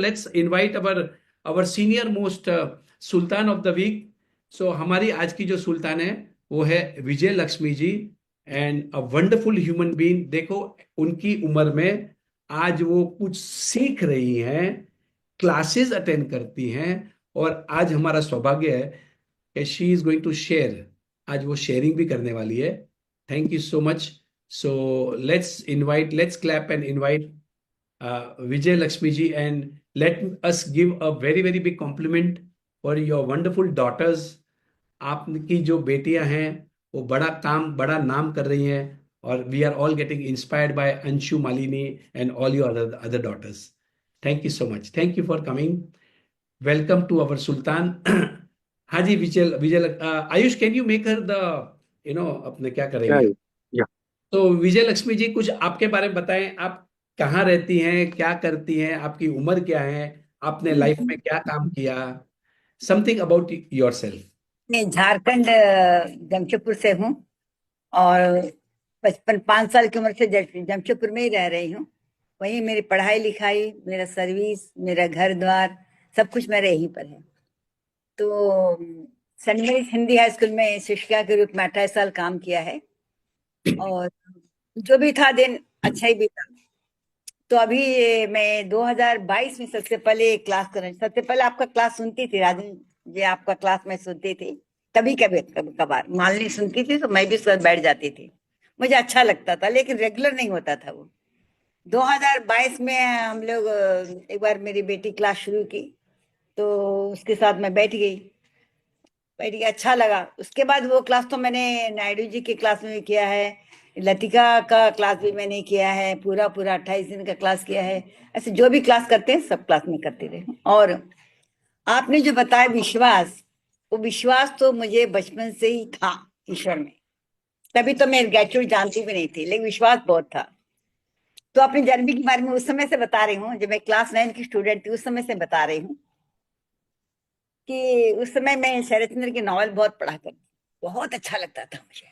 Let's invite our senior most सुल्तान of the week. So हमारी आज की जो सुल्तान है वो है Vijay Lakshmi ji, and a wonderful human being. देखो, उनकी उम्र में आज वो कुछ सीख रही हैं, क्लासेस अटेंड करती हैं, और आज हमारा सौभाग्य है कि she is going to share. आज वो शेयरिंग भी करने वाली है. Thank you so much. So let's clap and invite Vijay Lakshmi ji, and let us give a very very big compliment for your wonderful daughters. आपकी जो बेटियां हैं वो बड़ा नाम कर रही हैं, और we are all getting inspired by Anshu Malini and all your other daughters. Thank you so much. Thank you for coming. Welcome to our सुल्तान. हाँ जी, Vijay Vijay Ayush, can you make her the अपने क्या Yeah, करेंगे. yeah. तो विजय लक्ष्मी जी, कुछ आपके बारे में बताएं. आप कहाँ रहती हैं, क्या करती हैं, आपकी उम्र क्या है, आपने लाइफ में क्या काम किया. Something about your self. मैं झारखंड जमशेदपुर से हूँ और 5 साल की उम्र से जमशेदपुर में ही रह रही हूँ. वहीं मेरी पढ़ाई लिखाई, मेरा सर्विस, मेरा घर द्वार सब कुछ मेरे यहीं पर है. तो saint Mary's Hindi high school में शिक्षिका के रूप में 28 साल काम किया है, और जो भी था दिन अच्छा ही बीता. तो अभी मैं 2022 में सबसे पहले क्लास कर रही. सबसे पहले आपका क्लास सुनती थी राजन जी, आपका क्लास में सुनती थी. कभी कभी कभी कभार मालनी सुनती थी तो मैं भी उसके साथ बैठ जाती थी. मुझे अच्छा लगता था, लेकिन रेगुलर नहीं होता था वो. 2022 में हम लोग एक बार मेरी बेटी क्लास शुरू की तो उसके साथ मैं बैठ गई, अच्छा लगा. उसके बाद वो क्लास तो मैंने नायडू जी के क्लास में भी किया है, लतिका का क्लास भी मैंने किया है, पूरा पूरा 28 दिन का क्लास किया है. ऐसे जो भी क्लास करते हैं सब क्लास में करते रहे. और आपने जो बताया विश्वास, वो विश्वास तो मुझे बचपन से ही था ईश्वर में. तभी तो मैं ग्रेजुएट जानती भी नहीं थी, लेकिन विश्वास बहुत था. तो अपनी जर्नी के बारे में उस समय से बता रही हूँ, जब मैं क्लास 9 की स्टूडेंट थी उस समय से बता रही हूँ कि उस समय मैं शरद चंद्र की नॉवल बहुत पढ़ा करती. बहुत अच्छा लगता था मुझे.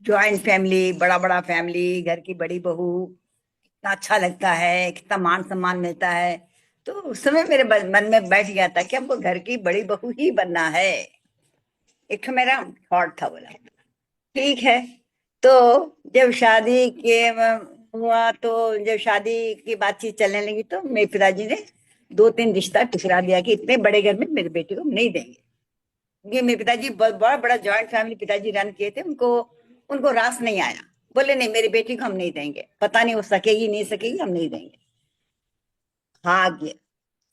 ज्वाइंट फैमिली, बड़ा बड़ा फैमिली, घर की बड़ी बहू, कितना अच्छा लगता है, कितना मान सम्मान मिलता है. तो उस समय मेरे मन में बैठ गया था कि हमको घर की बड़ी बहू ही बनना है. एक तो मेरा थॉट था. बोला ठीक है. तो जब शादी के हुआ, तो जब शादी की बातचीत चलने लगी तो मेरे पिताजी ने 2-3 रिश्ता ठुकरा दिया कि इतने बड़े घर में मेरे बेटे को हम नहीं देंगे. ये मेरे पिताजी बहुत बड़ा बड़ा जॉइंट फैमिली पिताजी रन किए थे, उनको उनको रास नहीं आया. बोले नहीं, मेरी बेटी को हम नहीं देंगे, पता नहीं वो सकेगी नहीं सकेगी, हम नहीं देंगे. भाग्य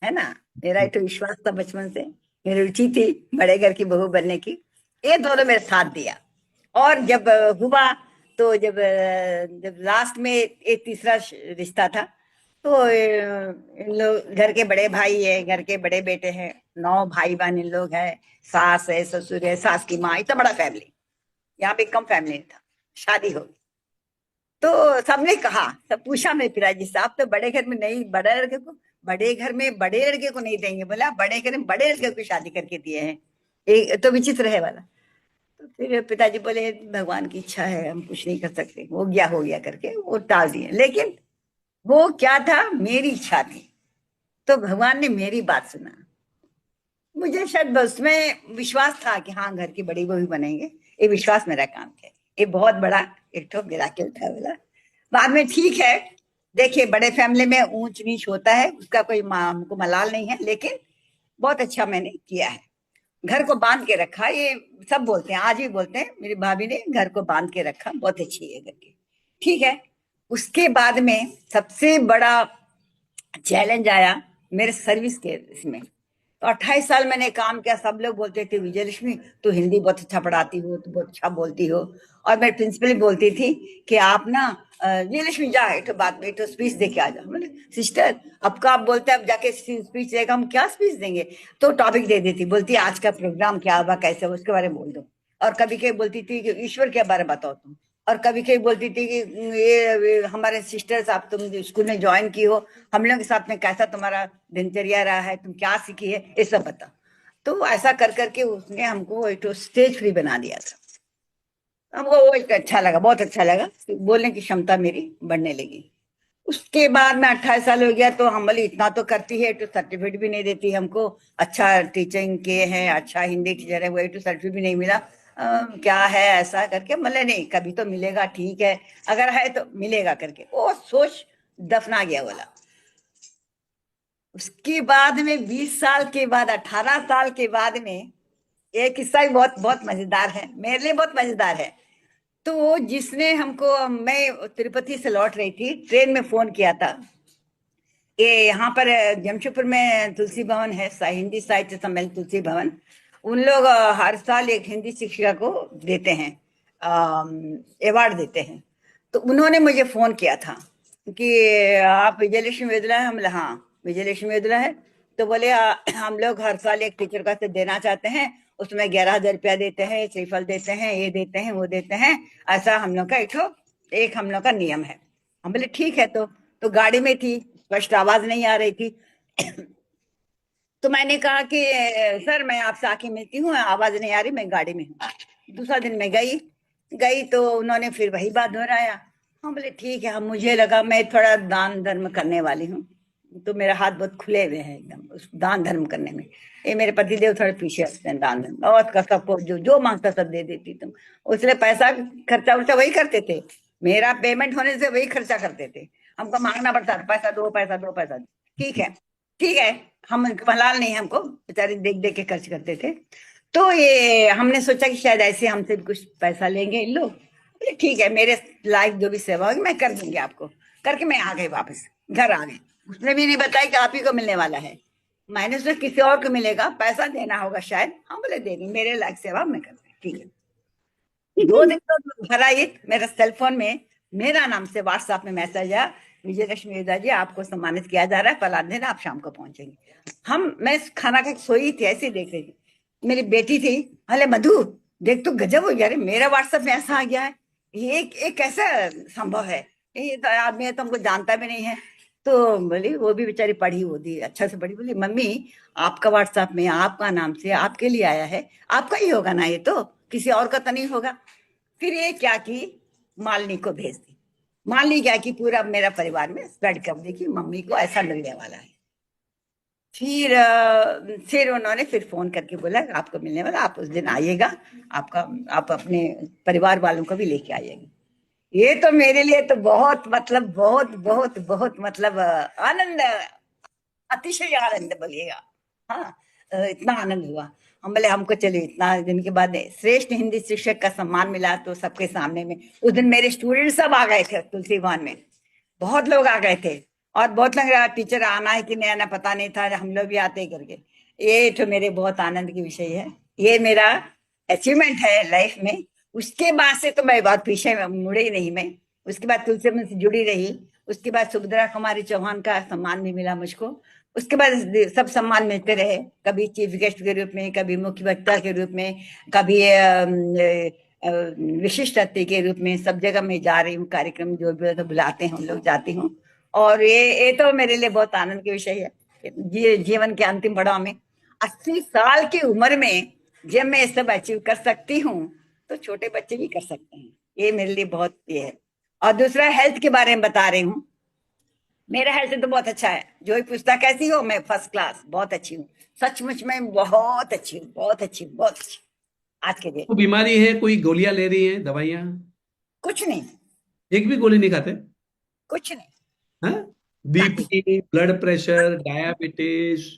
है ना. मेरा एक तो विश्वास था बचपन से, मेरी रुचि थी बड़े घर की बहू बनने की. ये दोनों मेरे साथ दिया. और जब हुआ तो जब लास्ट में एक तीसरा रिश्ता था, तो इन लोग घर के बड़े भाई है, घर के बड़े बेटे हैं, 9 भाई बहन इन लोग है, सास है, ससुर है, सास की माँ, इतना बड़ा फैमिली. यहाँ पे कम फैमिली था. शादी हो गई तो सबने कहा, सब पूछा मेरे पिताजी से, आप तो बड़े घर में नहीं, बड़े घर में बड़े लड़के को नहीं देंगे. बोला बड़े घर में बड़े लड़के को शादी करके दिए हैं, एक तो विचित्र है वाला. तो फिर पिताजी बोले भगवान की इच्छा है, हम कुछ नहीं कर सकते, हो गया करके वो टाल दिए. लेकिन वो क्या था, मेरी इच्छा थी, तो भगवान ने मेरी बात सुना. मुझे शायद बस में विश्वास था कि हाँ घर की बड़ी बहू बनेंगे. ये विश्वास मेरा काम है. ये बहुत बड़ा एक तो मिराकिल था. बोला बाद में ठीक है. देखिए, बड़े फैमिली में ऊंच नीच होता है, उसका कोई हमको मलाल नहीं है, लेकिन बहुत अच्छा मैंने किया है. घर को बांध के रखा. ये सब बोलते हैं, आज भी बोलते हैं, मेरी भाभी ने घर को बांध के रखा, बहुत अच्छी है घर की. ठीक है. उसके बाद में सबसे बड़ा चैलेंज आया मेरे सर्विस के इसमें. तो 28 साल मैंने काम किया. सब लोग बोलते थे विजय लक्ष्मी तो हिंदी बहुत अच्छा पढ़ाती हो, तो बहुत अच्छा बोलती हो. और मेरी प्रिंसिपल बोलती थी कि आप ना विजय लक्ष्मी जा एक बात में, तो स्पीच दे के आ जाओ. बोले सिस्टर अब का आप बोलते हैं, अब जाके स्पीच देगा, हम क्या स्पीच देंगे. तो टॉपिक दे देती, बोलती आज का प्रोग्राम क्या हुआ, कैसे हुआ, उसके बारे में बोल दो. और कभी कभी बोलती थी कि ईश्वर के बारे में बताओ तुम. और कभी कभी बोलती थी कि ये हमारे सिस्टर्स, आप तुम स्कूल में ज्वाइन की हो, हम लोग के साथ में कैसा तुम्हारा दिनचर्या रहा है, तुम क्या सीखी है, ये सब बता. तो ऐसा कर करके उसने हमको एक तो स्टेज फ्री बना दिया था. हमको वो एक अच्छा लगा, बहुत अच्छा लगा. बोलने की क्षमता मेरी बढ़ने लगी. उसके बाद में 28 साल हो गया, तो हम बोले इतना तो करती है, तो सर्टिफिकेट भी नहीं देती हमको। अच्छा टीचिंग के हैं, अच्छा हिंदी टीचर है, वही तो सर्टिफिकेट भी नहीं मिला। क्या है ऐसा करके, मतलब नहीं कभी तो मिलेगा, ठीक है अगर है तो मिलेगा करके वो सोच दफना गया बोला। उसके बाद में 20 साल के बाद, 18 साल के बाद में, एक किस्सा भी बहुत बहुत मजेदार है, मेरे लिए बहुत मजेदार है। तो जिसने हमको, मैं तिरुपति से लौट रही थी, ट्रेन में फोन किया था। ये यहाँ पर जमशेदपुर में तुलसी भवन है, हिंदी साहित्य सम्मेलन तुलसी भवन। उन लोग हर साल एक हिंदी शिक्षिका को देते हैं, अवार्ड देते हैं। तो उन्होंने मुझे फोन किया था कि आप विजयलक्ष्मी वेदला है? हम बोले हाँ विजयलक्ष्मी वेदला है। तो बोले हम लोग हर साल एक टीचर का से देना चाहते हैं, उसमें 11,000 रुपया देते हैं, श्रीफल देते हैं, ये देते हैं वो देते हैं, ऐसा हम लोग का एक हम लोग का नियम है। हम बोले ठीक है। तो गाड़ी में थी, स्पष्ट आवाज नहीं आ रही थी। तो मैंने कहा कि सर मैं आपसे आके मिलती हूँ, आवाज नहीं आ रही, मैं गाड़ी में हूँ। दूसरा दिन मैं गई गई तो उन्होंने फिर वही बात दोहराया। हम बोले ठीक है। हम, मुझे लगा मैं थोड़ा दान धर्म करने वाली हूँ, तो मेरा हाथ बहुत खुले हुए हैं एकदम उस दान धर्म करने में। ये मेरे पतिदेव थोड़े पीछे हटते हैं दान धर्म, बहुत का सबको जो जो मांगता सब दे देती तुम। उसलिए पैसा खर्चा उर्चा वही करते थे, मेरा पेमेंट होने से वही खर्चा करते थे। हमको मांगना पड़ता था पैसा दो पैसा दो पैसा दो। ठीक है ठीक है। हम मलाल नहीं, हमको बेचारे देख देख के खर्च करते थे। तो ये हमने सोचा कि शायद ऐसे हमसे भी कुछ पैसा लेंगे इन लोग। बोले, ठीक है मेरे लायक जो भी सेवा होगी मैं कर दूंगी आपको। करके मैं आ गई, वापस घर आ गई। उसने भी नहीं बताया कि आप ही को मिलने वाला है। मैंने सोचा किसी और को मिलेगा, पैसा देना होगा शायद। हम बोले दे दी, मेरे लायक सेवा मैं कर दूंगी, ठीक है। 2 दिन तो घर आई, मेरे सेल फोन में मेरा नाम से व्हाट्सएप में मैसेज आया, विजयलक्ष्मी वेदा जी आपको सम्मानित किया जा रहा है, फलाने दिन आप शाम को पहुंचेंगे। मैं खाना खा के सोई थी, ऐसे ही देख रही थी। मेरी बेटी थी, अरे मधु देख तो गजब हो गया रे, मेरा व्हाट्सएप में ऐसा आ गया है, ये एक कैसा संभव है? ये तो आदमी है, तो हमको जानता भी नहीं है। तो बोली, वो भी बेचारी पढ़ी होती अच्छा से पढ़ी, बोली मम्मी आपका व्हाट्सएप में आपका नाम से आपके लिए आया है, आपका ही होगा ना, ये तो किसी और का तो नहीं होगा। फिर ये क्या की, मालिनी को भेज दी। मालिनी क्या की, पूरा मेरा परिवार में स्प्रेड कर दी कि मम्मी को ऐसा मिलने वाला है। फिर उन्होंने फिर फोन करके बोला आपको मिलने वाला, आप उस दिन आइएगा, आपका आप अपने परिवार वालों को भी लेके आइएगा। ये तो मेरे लिए तो बहुत मतलब बहुत बहुत बहुत मतलब आनंद, अतिशय आनंद बोलिएगा। हाँ, इतना आनंद हुआ। हम बोले हमको चलिए इतना दिन के बाद श्रेष्ठ हिंदी शिक्षक का सम्मान मिला, तो सबके सामने में उस दिन मेरे स्टूडेंट सब आ गए थे तुलसी भवन में, बहुत लोग आ गए थे। और बहुत लग रहा टीचर आना है कि नहीं आना पता नहीं था, हम लोग भी आते ही करके। ये तो मेरे बहुत आनंद की विषय है, ये मेरा अचीवमेंट है लाइफ में। उसके बाद से तो मैं बहुत पीछे मुड़े ही नहीं मैं। उसके बाद तुलसी से जुड़ी रही। उसके बाद सुभद्रा कुमारी चौहान का सम्मान भी मिला मुझको। उसके बाद सब सम्मान मिलते रहे, कभी चीफ गेस्ट के रूप में, कभी मुख्य वक्ता के रूप में, कभी विशिष्ट अतिथि के रूप में। सब जगह मैं जा रही हूँ, कार्यक्रम जो भी तो बुलाते हैं हम लोग, जाती हूँ। और ये तो मेरे लिए बहुत आनंद की विषय है। जीवन के अंतिम पड़ाव में 80 साल की उम्र में जब मैं ये सब अचीव कर सकती हूँ, तो छोटे बच्चे भी कर सकते हैं, ये मेरे लिए बहुत ये है। और दूसरा हेल्थ के बारे में बता रही हूँ। मेरा हेल्थ तो बहुत अच्छा है, जो भी पूछता कैसी हो, मैं फर्स्ट क्लास बहुत अच्छी हूँ। सचमुच में बहुत अच्छी हूँ, बहुत अच्छी बहुत अच्छी। आज के दिन वो बीमारी है, कोई गोलियां ले रही है, दवाइयां? कुछ नहीं, एक भी गोली नहीं खाते? कुछ नहीं। हाँ? नहीं, BP, blood pressure, diabetes,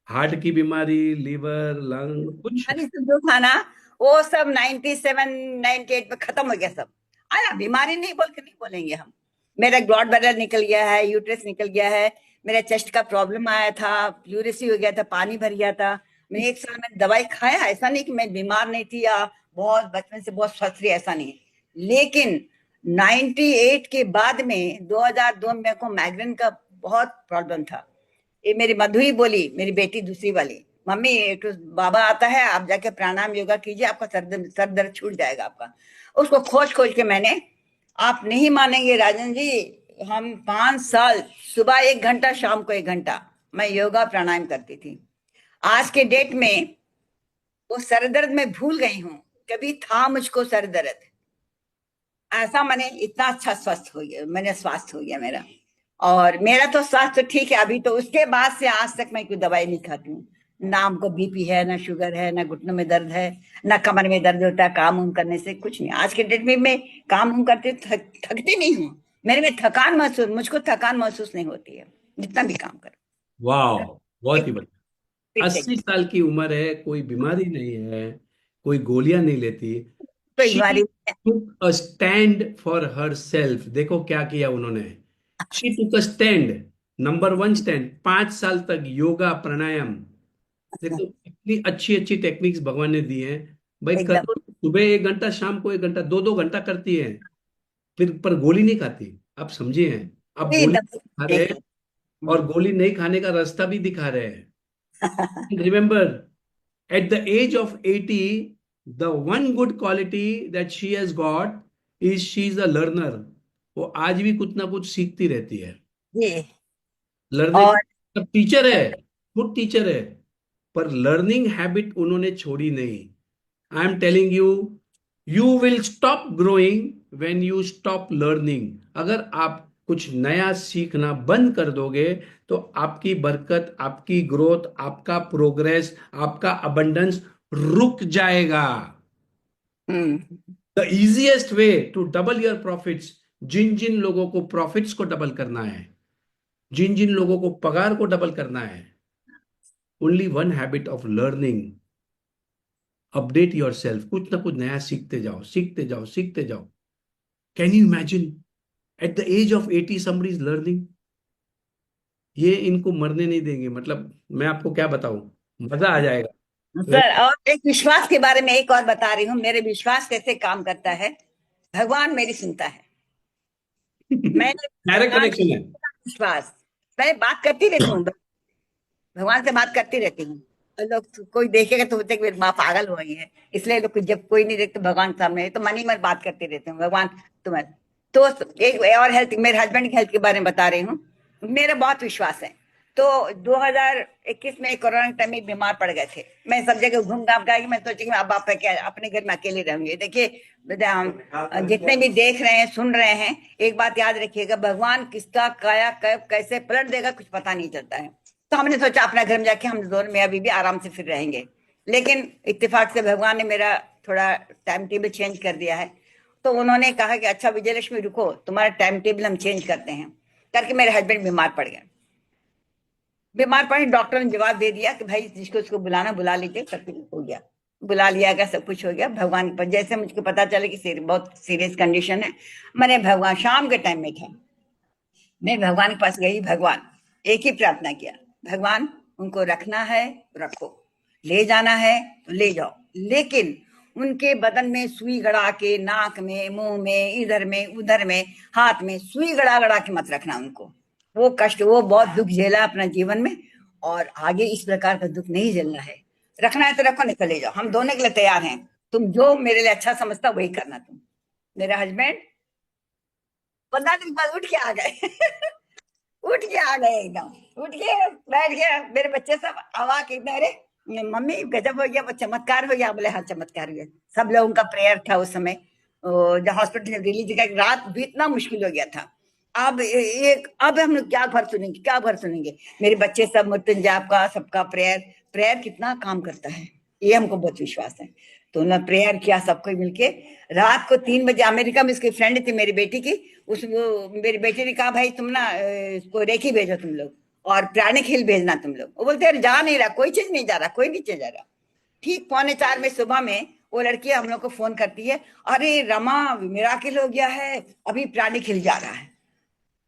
heart की बीमारी, लीवर, लंग, कुछ? बीमारी से जो था ना, वो सब 97 98 में खत्म हो गया सब। आया बीमारी नहीं बोल के नहीं बोलेंगे हम। मेरा गॉड ब्लैडर निकल गया है, यूट्रस निकल गया है, मेरा चेस्ट का प्रॉब्लम आया था, प्लूरेसी हो गया था, पानी भर गया था। मैं 1 साल में दवाई खाया, ऐसा नहीं कि मैं बीमार नहीं थी या बहुत बचपन से बहुत स्वस्थ रही, ऐसा नहीं। लेकिन 98 के बाद में 2002 में मेरे को माइग्रेन का बहुत प्रॉब्लम था। ये मेरी मधु ही बोली, मेरी बेटी दूसरी वाली, मम्मी एक तो बाबा आता है, आप जाके प्राणायाम योगा कीजिए, आपका सर दर्द छूट जाएगा आपका। उसको खोज खोज के मैंने, आप नहीं मानेंगे राजन जी, हम 5 साल सुबह 1 घंटा शाम को 1 घंटा मैं योगा प्राणायाम करती थी। आज के डेट में वो सर दर्द मैं भूल गई हूँ, कभी था मुझको सर दर्द ऐसा। मैंने इतना अच्छा स्वस्थ हो गया, मैंने स्वास्थ्य हो गया मेरा। और मेरा तो स्वास्थ्य तो ठीक है अभी, तो उसके बाद से आज तक मैं कोई दवाई नहीं खाती हूँ। ना हमको बीपी है, ना शुगर है, ना घुटनों में दर्द है, ना कमर में दर्द होता है काम उम करने से, कुछ नहीं। आज के डेट में मैं काम उम करते थकती नहीं हूँ। मेरे में थकान महसूस, मुझको थकान महसूस नहीं होती है जितना भी काम करो। वाह, बहुत ही फिट बढ़िया। फिट 80 साल की उम्र है, कोई बीमारी नहीं है, कोई गोलियां नहीं लेती। कोई शी बीमारी। Took a stand for herself. देखो क्या किया उन्होंने। She took a stand, number one stand. 5 साल तक योगा प्राणायाम। देखो इतनी अच्छी अच्छी टेक्निक्स भगवान ने दी हैं। भाई एकदम। करो, सुबह 1 घंटा, शाम को 1 घंटा, 2-2 घंटा करती है। फिर पर गोली नहीं खाती। आप समझिए हैं, आप कोई गोली दवा खा रहे नहीं हैं, है। और गोली नहीं खाने का रास्ता भी दिखा रहे हैं। Remember, at the age of 80, the one good quality that she has got is she is a learner. वो आज भी कुछ ना कुछ सीखती रहती है। जी। लर्निंग, और अब टीचर है, खुद टीचर है, पर लर्निंग हैबिट उन्होंने छोड़ी नहीं। आई am telling you, you will stop growing when you stop learning. अगर आप कुछ नया सीखना बंद कर दोगे, तो आपकी बरकत, आपकी ग्रोथ, आपका प्रोग्रेस, आपका अबंडेंस रुक जाएगा। Hmm. The easiest way to double your profits, जिन जिन लोगों को प्रॉफिट्स को डबल करना है, जिन जिन लोगों को पगार को डबल करना है, only one habit of learning. Update your self, कुछ ना कुछ नया सीखते जाओ, सीखते जाओ, सीखते जाओ। Can you imagine, at the age of 80 somebody is learning. ये इनको मरने नहीं देंगे, मतलब मैं आपको क्या बताऊं, मजा आ जाएगा। सर, और एक विश्वास के बारे में एक और बता रही हूँ, मेरे विश्वास कैसे काम करता है। भगवान मेरी सुनता है। मैंने डायरेक्ट भगवान कनेक्शन है। का विश्वास, मैं बात करती रहती हूँ, भगवान से बात करती रहती हूँ। और लोग कोई देखेगा तो बोलते हैं कि मेरी माँ पागल हो गई है। इसलिए लोग जब कोई नहीं देखते भगवान सामने, तो मन ही मन बात करती रहती हूँ, भगवान तुम्हें। तो एक और हेल्थ, मेरे हस्बैंड की हेल्थ के बारे में बता रही हूँ। मेरा बहुत विश्वास है। तो 2021 में कोरोना के टाइम में बीमार पड़ गए थे। मैं सब जगह घूम घाम गई, मैं सोची कि अब आप क्या अपने घर में अकेले रहूंगी। देखिए बेटा, हम जितने भी देख रहे हैं, सुन रहे हैं, एक बात याद रखिएगा, भगवान किसका काया कब कैसे पलट देगा कुछ पता नहीं चलता है। तो हमने सोचा अपना घर में जाके हम दोनों मियाँ बीवी आराम से फिर रहेंगे। लेकिन इत्तेफाक से भगवान ने मेरा थोड़ा टाइम टेबल चेंज कर दिया है। तो उन्होंने कहा कि अच्छा विजयलक्ष्मी रुको, तुम्हारा टाइम टेबल हम चेंज करते हैं। करके मेरे हस्बैंड बीमार पड़ गए। बीमार पड़े, डॉक्टर ने जवाब दे दिया कि भाई जिसको उसको बुलाना बुला लीजिए, सब कुछ हो गया। बुला लिया गया, सब कुछ हो गया। भगवान पर जैसे मुझको पता चला कि बहुत सीरियस कंडीशन है, मैंने भगवान शाम के टाइम में था, मैं भगवान के पास गई। भगवान एक ही प्रार्थना किया, भगवान उनको रखना है रखो, ले जाना है तो ले जाओ, लेकिन उनके बदन में सुई गड़ा के, नाक में, मुंह में, इधर में उधर में, हाथ में सुई गड़ा गड़ा के मत रखना उनको। वो कष्ट, वो बहुत दुख झेला अपना जीवन में, और आगे इस प्रकार का दुख नहीं झेलना है। रखना है तो रखो, नहीं तो ले जाओ, हम दोनों के लिए तैयार हैं। तुम जो मेरे लिए अच्छा समझता वही करना तुम। मेरा हस्बैंड 15 दिन के बाद उठ के आ गए। उठ के आ गए एकदम, उठ के बैठ गया। मेरे बच्चे सब अवाक एकदम, अरे मम्मी गजब हो गया, वो चमत्कार हो गया। बोले हाँ चमत्कार हो गया। सब लोगों का प्रेयर था उस समय। जब हॉस्पिटल से रिलीज का रात भी इतना मुश्किल हो गया था। अब हम लोग क्या भर सुनेंगे, क्या भर सुनेंगे। मेरे बच्चे सब मृत्युंजय आपका सबका प्रेयर, प्रेयर कितना काम करता है, ये हमको बहुत विश्वास है। तो उन्होंने प्रेयर किया सबको मिलके। रात को 3 बजे, अमेरिका में उसकी फ्रेंड थी मेरी बेटी की, उस वो मेरी बेटी ने कहा भाई तुम ना इसको रेखी भेजो तुम लोग, और प्राणिक हिल भेजना तुम लोग। वो बोलते हैं जा नहीं रहा, कोई चीज नहीं जा रहा, कोई नीचे जा रहा। ठीक 3:45 में सुबह में वो लड़की हम लोग को फोन करती है, अरे रमा मिराकिल हो गया है, अभी प्राणिक हिल जा रहा है।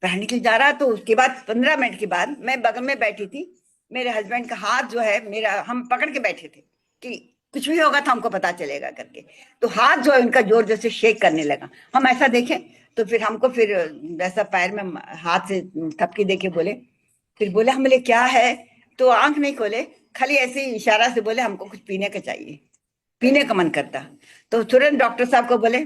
प्राणिक हिल जा रहा है। तो उसके बाद 15 मिनट के बाद मैं बगल में बैठी थी, मेरे हस्बैंड का हाथ जो है मेरा, हम पकड़ के बैठे थे कि कुछ भी होगा तो हमको पता चलेगा करके। तो हाथ जो है उनका जोर जोर से शेक करने लगा। हम ऐसा देखें तो फिर हमको फिर ऐसा पैर में हाथ से थपकी देके बोले, फिर बोले, हम बोले क्या है। तो आंख नहीं खोले, खाली ऐसे ही इशारा से बोले हमको कुछ पीने का चाहिए, पीने का मन करता। तो तुरंत डॉक्टर साहब को बोले,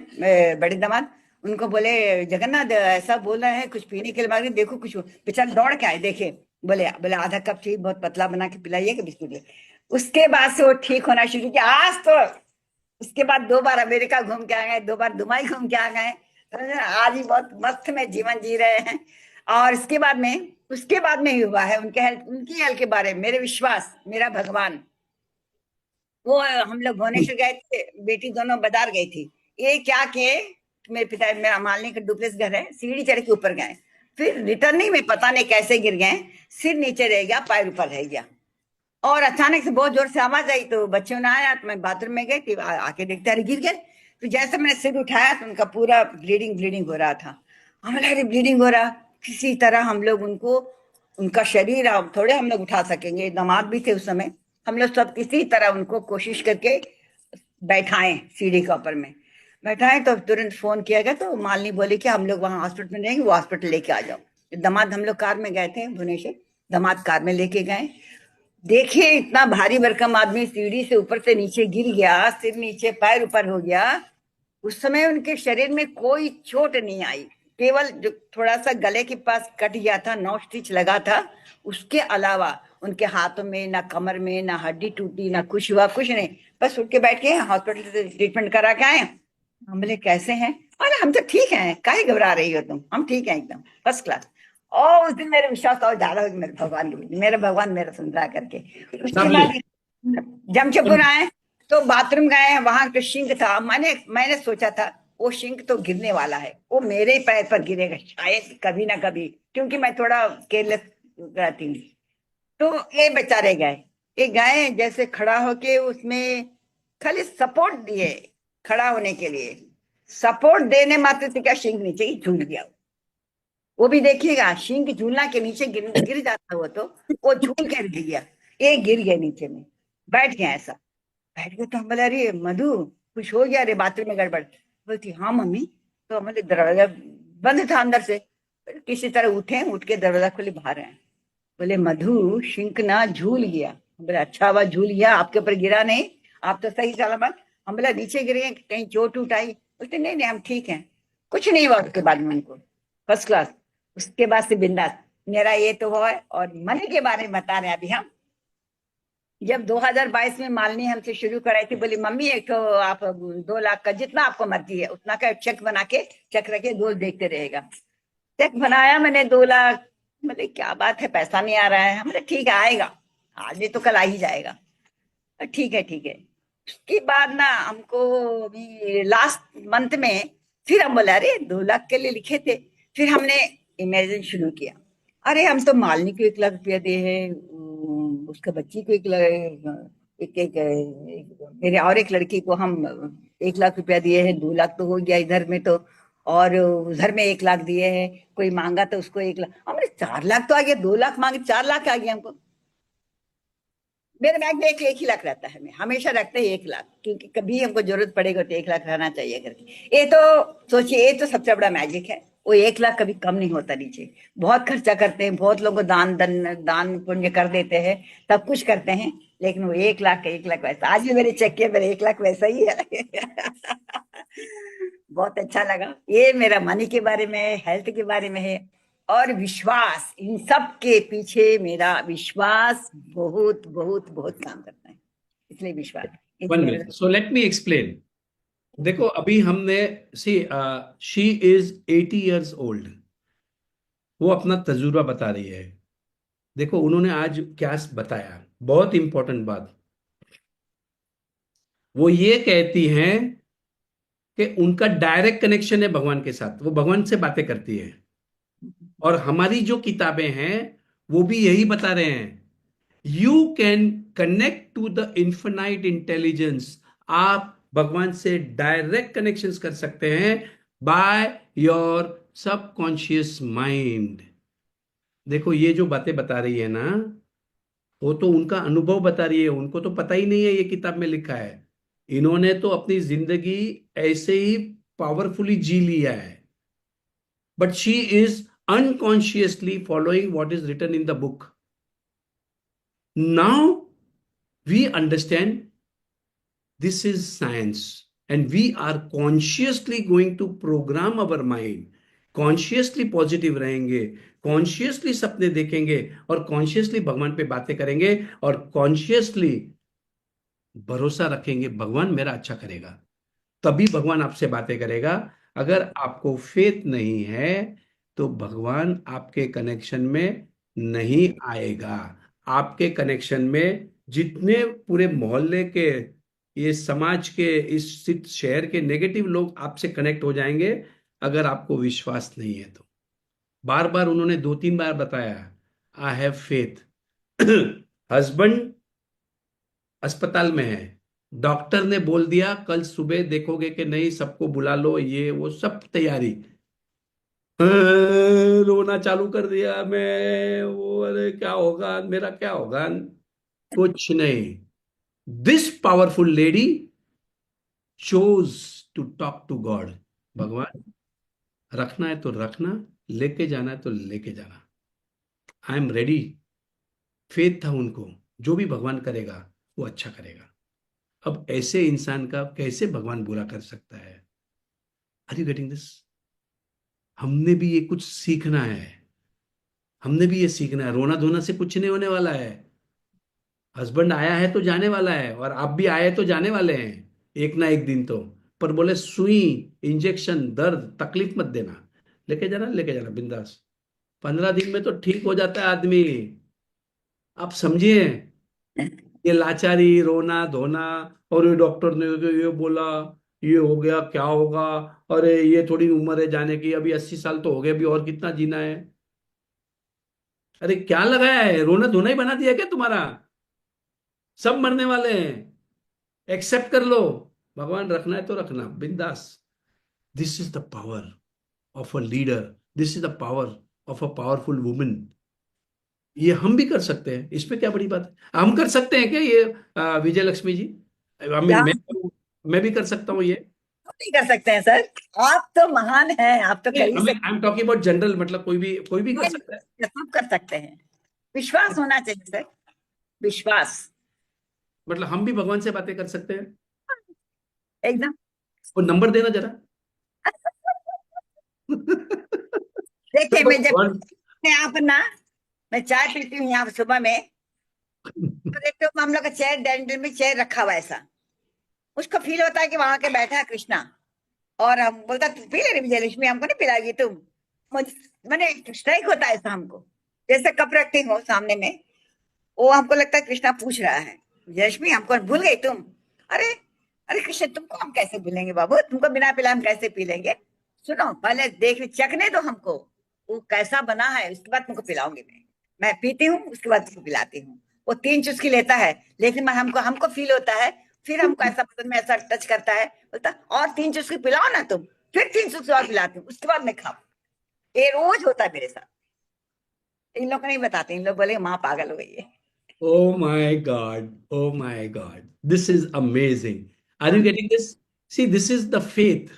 बड़े दामाद उनको बोले, जगन्नाथ ऐसा बोल रहे हैं कुछ पीने के लिए मांगे, देखो कुछ बेचारे दौड़ के आए देखे। बोले बोले आधा कप चाहिए, बहुत पतला बना के पिलाइए बिस्कुट ले। उसके बाद से वो ठीक होना शुरू किया। आज तो उसके बाद 2 बार अमेरिका घूम के आ गए, 2 बार दुबई घूम के आ गए। तो आज ही बहुत मस्त में जीवन जी रहे हैं। और उसके बाद में ही हुआ है उनकी हेल्थ के बारे में मेरे विश्वास, मेरा भगवान। वो हम लोग भुवनेश्वर गए थे, बेटी दोनों बाजार गई थी। ये क्या किए, मेरे पिता, मेरा मालनी का डुप्लेक्स घर है, सीढ़ी चढ़ के ऊपर गए, फिर रिटर्निंग में पता नहीं कैसे गिर गए, सिर नीचे रह गया, पैर ऊपर रह गया। और अचानक से बहुत जोर से आवाज आई, तो बच्चों ने आया, तो मैं बाथरूम में गई थी, आके देखते अरे गिर गए। तो जैसे मैंने सिर उठाया तो उनका पूरा ब्लीडिंग ब्लीडिंग हो रहा था। हम लगे अरे ब्लीडिंग हो रहा, किसी तरह हम लोग उनको, उनका शरीर अब थोड़े हम लोग उठा सकेंगे, दामाद भी थे उस समय, हम लोग सब किसी तरह उनको कोशिश करके बैठाएं सीढ़ी के ऊपर में। बैठाएं तो तुरंत फोन किया गया, तो मालनी बोली कि हम लोग वहां हॉस्पिटल में रहेंगे, वो हॉस्पिटल लेके आ जाओ। दामाद, हम लोग कार में गए थे भुवनेश्वर, दामाद कार में लेके गए। देखिए इतना भारी भरकम आदमी सीढ़ी से ऊपर से नीचे गिर गया, सिर नीचे पैर ऊपर हो गया। उस समय उनके शरीर में कोई चोट नहीं आई, केवल जो थोड़ा सा गले के पास कट गया था, 9 स्टिच लगा था, उसके अलावा उनके हाथों में ना, कमर में ना, हड्डी टूटी ना, कुछ हुआ, कुछ नहीं। बस उठ के बैठ के हॉस्पिटल से ट्रीटमेंट करा के आए। हम बोले कैसे हैं? अरे हम तो ठीक हैं, काहे घबरा रही हो तुम, हम ठीक हैं एकदम फर्स्ट क्लास। और उस दिन मेरे विश्वास और ज्यादा हो गया मेरे भगवान के, मेरा भगवान मेरा सुन रहा करके। उसके lovely. बाद जमशेदपुर आए, तो बाथरूम गए, वहां तो सिंक था। मैंने सोचा था वो सिंक तो गिरने वाला है, वो मेरे ही पैर पर गिरेगा शायद कभी ना कभी, क्योंकि मैं थोड़ा केयरलेस रहती हूँ। तो ये बेचारे गए, ये गए जैसे खड़ा होके उसमें खाली सपोर्ट दिए खड़ा होने के लिए, सपोर्ट देने मात्र से क्या सिंक नीचे ही झूल गया। वो भी देखिएगा, सिंक झूलना के नीचे गिर जाता, वो वो झूल के गिर गया, ये गिर गया नीचे में, बैठ गया ऐसा। बैठ गए तो हम बोले अरे मधु कुछ हो गया, अरे बाथरूम में गड़बड़। बोलती हाँ मम्मी। तो हमारे दरवाजा बंद था अंदर से, किसी तरह उठे, उठ के दरवाजा खोले, बाहर आए। बोले मधु सिंक ना झूल गया। हम बोले अच्छा हुआ झूल गया, आपके ऊपर गिरा नहीं, आप तो सही सलामत। हम बोले नीचे गिरे कहीं चोट उठ आई? बोलते नहीं नहीं हम ठीक हैं, कुछ नहीं हुआ उसके बाद में उनको, फर्स्ट क्लास। उसके बाद से बिंदास। मेरा ये तो है। और मनी के बारे में बता रहे हैं अभी हम। जब 2022 में मालनी हमसे शुरू कराई थी, बोली मम्मी एक तो आप 2 लाख का जितना आपको मर्जी है उतना का चेक बना के, चेक रखे रोज देखते रहेगा। चेक बनाया मैंने 2 लाख। बोले क्या बात है, पैसा नहीं आ रहा है? हमने ठीक है आएगा, आज नहीं तो कल आ ही जाएगा। ठीक है ठीक है। उसके बाद ना हमको अभी लास्ट मंथ में फिर हम बोले अरे 2 लाख के लिए लिखे थे। फिर हमने इमेजिन शुरू किया, अरे हम तो मालनी को 1 लाख रुपया दिए हैं, उसके बच्ची को मेरे और एक लड़की को हम 1 लाख रुपया दिए हैं, 2 लाख तो हो गया इधर में तो। और उधर में 1 लाख दिए हैं, कोई मांगा तो उसको 1 लाख, हमने 4 लाख तो आ गया, 2 लाख मांगे 4 लाख आ गया हमको। मेरे बैंक में एक ही लाख रहता है, मैं हमेशा रखते हैं 1 लाख, क्योंकि कभी हमको जरूरत पड़ेगा तो 1 लाख रहना चाहिए करके। ये तो सोचिए, ये तो सबसे बड़ा मैजिक है, वो 1 लाख कभी कम नहीं होता नीचे। बहुत खर्चा करते हैं, बहुत लोगों को दान पुण्य कर देते हैं, सब कुछ करते हैं, लेकिन वो 1 लाख का 1 लाख वैसा। आज भी मेरे चेक किए, मेरे 1 लाख वैसा ही है। बहुत अच्छा लगा। ये मेरा मनी के बारे में है, हेल्थ के बारे में है, और विश्वास, इन सब के पीछे मेरा विश्वास बहुत बहुत बहुत काम करता है, इसलिए विश्वास। ये तो 1 minute. So let me explain. देखो अभी हमने सी शी इज 80 years old. वो अपना तजुर्बा बता रही है। देखो उन्होंने आज क्या बताया, बहुत इंपॉर्टेंट बात। वो ये कहती हैं कि उनका डायरेक्ट कनेक्शन है भगवान के साथ, वो भगवान से बातें करती है। और हमारी जो किताबें हैं वो भी यही बता रहे हैं, you can connect to the infinite intelligence. आप भगवान से डायरेक्ट कनेक्शंस कर सकते हैं बाय योर सबकॉन्शियस माइंड। देखो ये जो बातें बता रही है ना, वो तो उनका अनुभव बता रही है, उनको तो पता ही नहीं है ये किताब में लिखा है। इन्होंने तो अपनी जिंदगी ऐसे ही पावरफुली जी लिया है, but she is unconsciously following what is written in the book. Now we understand this is science and we are consciously going to program our mind. Consciously positive रहेंगे, कॉन्शियसली सपने देखेंगे, और कॉन्शियसली भगवान पे बातें करेंगे, और कॉन्शियसली भरोसा रखेंगे भगवान मेरा अच्छा करेगा, तभी भगवान आपसे बातें करेगा। अगर आपको फेथ नहीं है तो भगवान आपके कनेक्शन में नहीं आएगा। आपके कनेक्शन में जितने पूरे मोहल्ले के, ये समाज के, इस शहर के नेगेटिव लोग आपसे कनेक्ट हो जाएंगे, अगर आपको विश्वास नहीं है तो। बार बार उन्होंने 2-3 बार बताया, आई हैव फेथ। हस्बैंड अस्पताल में है, डॉक्टर ने बोल दिया कल सुबह देखोगे कि नहीं, सबको बुला लो, ये वो सब तैयारी। रोना चालू कर दिया मैं, वो अरे क्या होगा मेरा, क्या होगा। कुछ नहीं। This powerful lady chose to talk to God. भगवान, रखना है तो रखना, लेके जाना है तो लेके जाना, आई एम रेडी। फेथ था उनको, जो भी भगवान करेगा वो अच्छा करेगा। अब ऐसे इंसान का कैसे भगवान बुरा कर सकता है? Are you getting this? हमने भी ये कुछ सीखना है। हमने भी ये सीखना है, रोना धोना से कुछ नहीं होने वाला है। हस्बैंड आया है तो जाने वाला है, और आप भी आए तो जाने वाले हैं एक ना एक दिन तो। पर बोले सुई, इंजेक्शन, दर्द, तकलीफ मत देना, लेके जाना बिंदास। 15 दिन में तो ठीक हो जाता है आदमी। आप समझिए, ये लाचारी, रोना धोना, और ये डॉक्टर ने तो ये बोला, ये हो गया, क्या होगा, अरे ये थोड़ी उम्र है जाने की, अभी 80 साल तो हो गए, अभी और कितना जीना है। अरे क्या लगाया है, रोना धोना ही बना दिया क्या तुम्हारा? सब मरने वाले हैं, एक्सेप्ट कर लो। भगवान रखना है तो रखना बिंदास। This is the power of a leader, this is the power of a powerful women. ये हम भी कर सकते हैं, इसमें क्या बड़ी बात है? हम कर सकते हैं क्या ये, विजय लक्ष्मी जी? आई मीन, यहाँ मैं भी कर सकता हूँ ये। नहीं कर सकते हैं सर, आप तो महान हैं, आप तो कर ही आई सकते एम टॉकिंग अबाउट जनरल, मतलब कोई भी कर हैं। सकता है। सब कर सकते हैं, विश्वास होना चाहिए सर, विश्वास। मतलब हम भी भगवान से बातें कर सकते हैं। एकदम। वो नंबर देना जरा। देखिए, तो मैं जब भगवान। यहाँ पर ना, मैं चाय पीती हूँ यहाँ सुबह में, तो देखते हो हम लोग का चेयर, डाइनिंग टेबल में चेयर रखा हुआ है ऐसा, उसको फील होता है कि वहां के बैठा है कृष्णा, और हम बोलता तू पी ले रही विजयलक्ष्मी, हमको नहीं पिलाएगी तुम। मुझे मैंने स्ट्राइक होता है ऐसा हमको, जैसे कप रखती हूँ सामने में, वो हमको लगता है कृष्णा पूछ रहा है, विजयलक्ष्मी हमको भूल गई तुम? अरे, अरे कृष्ण, तुमको हम कैसे भूलेंगे बाबू, तुमको बिना पिलाए हम कैसे पी लेंगे? सुनो, पहले देख चखने दो हमको, वो कैसा बना है, उसके बाद तुमको पिलाऊंगी मैं पीती हूँ, उसके बाद तुमको पिलाती हूँ। वो 3 चुस्की लेता है, लेकिन मैं हमको हमको फील होता है, फिर हमको ऐसा बदन में ऐसा टच करता है, बोलता और 3 चुस्की पिलाओ ना तुम, फिर 3 चुस्की और पिलाती हूँ, उसके बाद मैं खाऊं। ये रोज होता है मेरे साथ। इन लोग को नहीं बताते, इन लोग बोले माँ पागल हो गई है। Oh my God. Oh my God. This is amazing. Are you हाँ, getting this? See, this is the faith.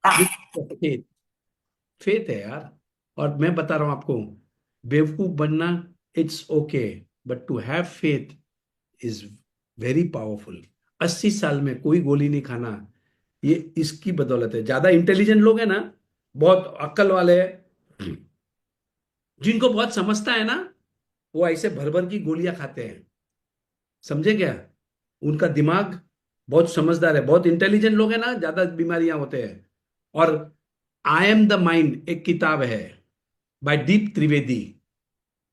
This हाँ, is the faith. फेथ है यार। और मैं बता रहा हूं आपको, बेवकूफ बनना it's okay, but to have faith is very powerful. 80 साल में कोई गोली नहीं खाना, ये इसकी बदौलत है। ज्यादा इंटेलिजेंट लोग हैं ना, बहुत अक्ल वाले हैं, जिनको बहुत समझता है ना, वो ऐसे भर भर की गोलियां खाते हैं। समझे क्या? उनका दिमाग बहुत समझदार है, बहुत इंटेलिजेंट लोग हैं ना, ज्यादा बीमारियां होते हैं। और आई एम द माइंड एक किताब है, बाय दीप त्रिवेदी।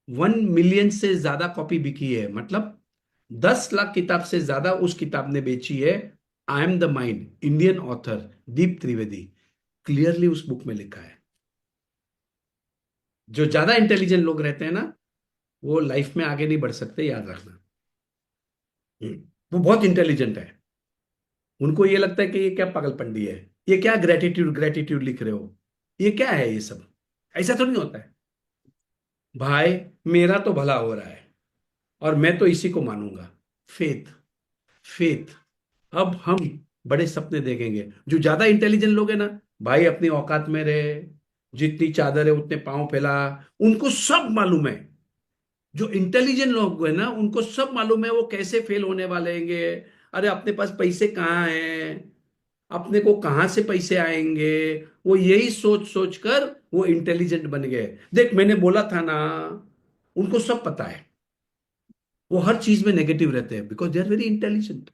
1 मिलियन से ज्यादा कॉपी बिकी है, मतलब 10 लाख किताब से ज्यादा उस किताब ने बेची है। I am the mind, Indian author Deep Trivedi, clearly उस बुक में लिखा है। जो ज्यादा इंटेलिजेंट लोग रहते हैं ना, वो लाइफ में आगे नहीं बढ़ सकते, याद रखना। वो बहुत इंटेलिजेंट है, उनको ये लगता है कि ये क्या पागलपंडी है, ये क्या ग्रेटिट्यूड ग्रेटिट्यूड लिख रहे हो, ये क्या है ये सब। ऐसा तो नहीं होता है भाई, मेरा तो भला हो रहा है और मैं तो इसी को मानूंगा। Faith, faith. अब हम बड़े सपने देखेंगे। जो ज्यादा इंटेलिजेंट लोग हैं ना, भाई अपनी औकात में रहे, जितनी चादर है उतने पांव फैला, उनको सब मालूम है। जो इंटेलिजेंट लोग हैं ना, उनको सब मालूम है वो कैसे फेल होने वाले हैं। अरे अपने पास पैसे कहाँ हैं, अपने को कहां से पैसे आएंगे, वो यही सोच सोच कर वो इंटेलिजेंट बन गए। देख मैंने बोला था ना, उनको सब पता है। वो हर चीज में नेगेटिव रहते हैं because they are very intelligent.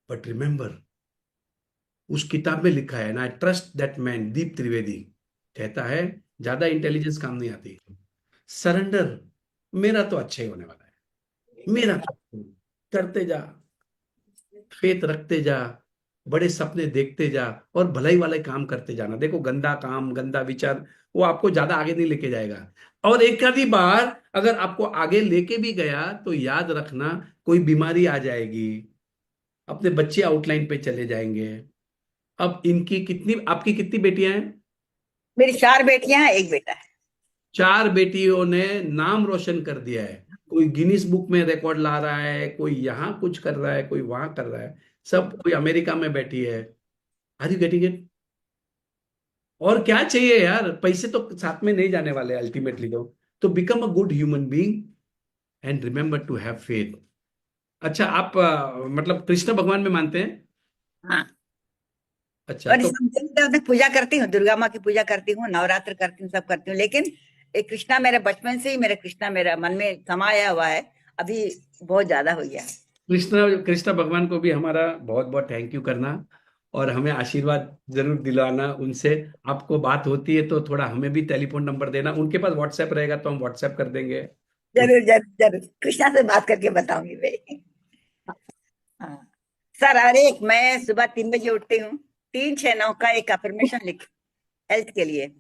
But remember, उस किताब में लिखा है ना, I trust that man, Deep Trivedi, कहता है ज्यादा इंटेलिजेंस काम नहीं आती। सरेंडर, मेरा तो अच्छा ही होने वाला है, मेरा तो करते जा, फेथ रखते जा, बड़े सपने देखते जा और भलाई वाले काम करते जाना। देखो गंदा काम, गंदा विचार वो आपको ज्यादा आगे नहीं लेके जाएगा। और एक आधी बार अगर आपको आगे लेके भी गया तो याद रखना कोई बीमारी आ जाएगी, अपने बच्चे आउटलाइन पे चले जाएंगे। अब इनकी कितनी, आपकी कितनी बेटियां हैं? मेरी 4 बेटियां हैं, एक बेटा है। 4 बेटियों ने नाम रोशन कर दिया है। कोई गिनीज बुक में रिकॉर्ड ला रहा है, कोई यहाँ कुछ कर रहा है, कोई वहां कर रहा है, सब कोई अमेरिका में बैठी है। Are you getting it? और क्या चाहिए यार, पैसे तो साथ में नहीं जाने वाले अल्टीमेटली। तो become a good human being and remember to have faith. अच्छा, आप मतलब कृष्ण भगवान में मानते हैं? हाँ। अच्छा और इस तो देवता की पूजा करती हूँ, दुर्गा माँ की पूजा करती हूँ, नवरात्र करती हूँ, सब करती हूँ। लेकिन एक कृष्णा मेरे बचपन से ही, मेरा कृष्णा मेरा मन में समाया हुआ है। अभी बहुत ज्यादा हो गया है। कृष्ण कृष्ण भगवान को भी हमारा बहुत बहुत थैंक यू करना, और हमें आशीर्वाद जरूर दिलाना उनसे। आपको बात होती है तो थोड़ा हमें भी टेलीफोन नंबर देना, उनके पास व्हाट्सएप रहेगा तो हम व्हाट्सएप कर देंगे। जरूर जरूर जरूर, कृष्णा से बात करके बताऊंगी भाई। हाँ। सर, अरे एक मैं सुबह 3 बजे उठती हूँ। 3 6 9 का एक अफर्मेशन लिख, हेल्थ के लिए।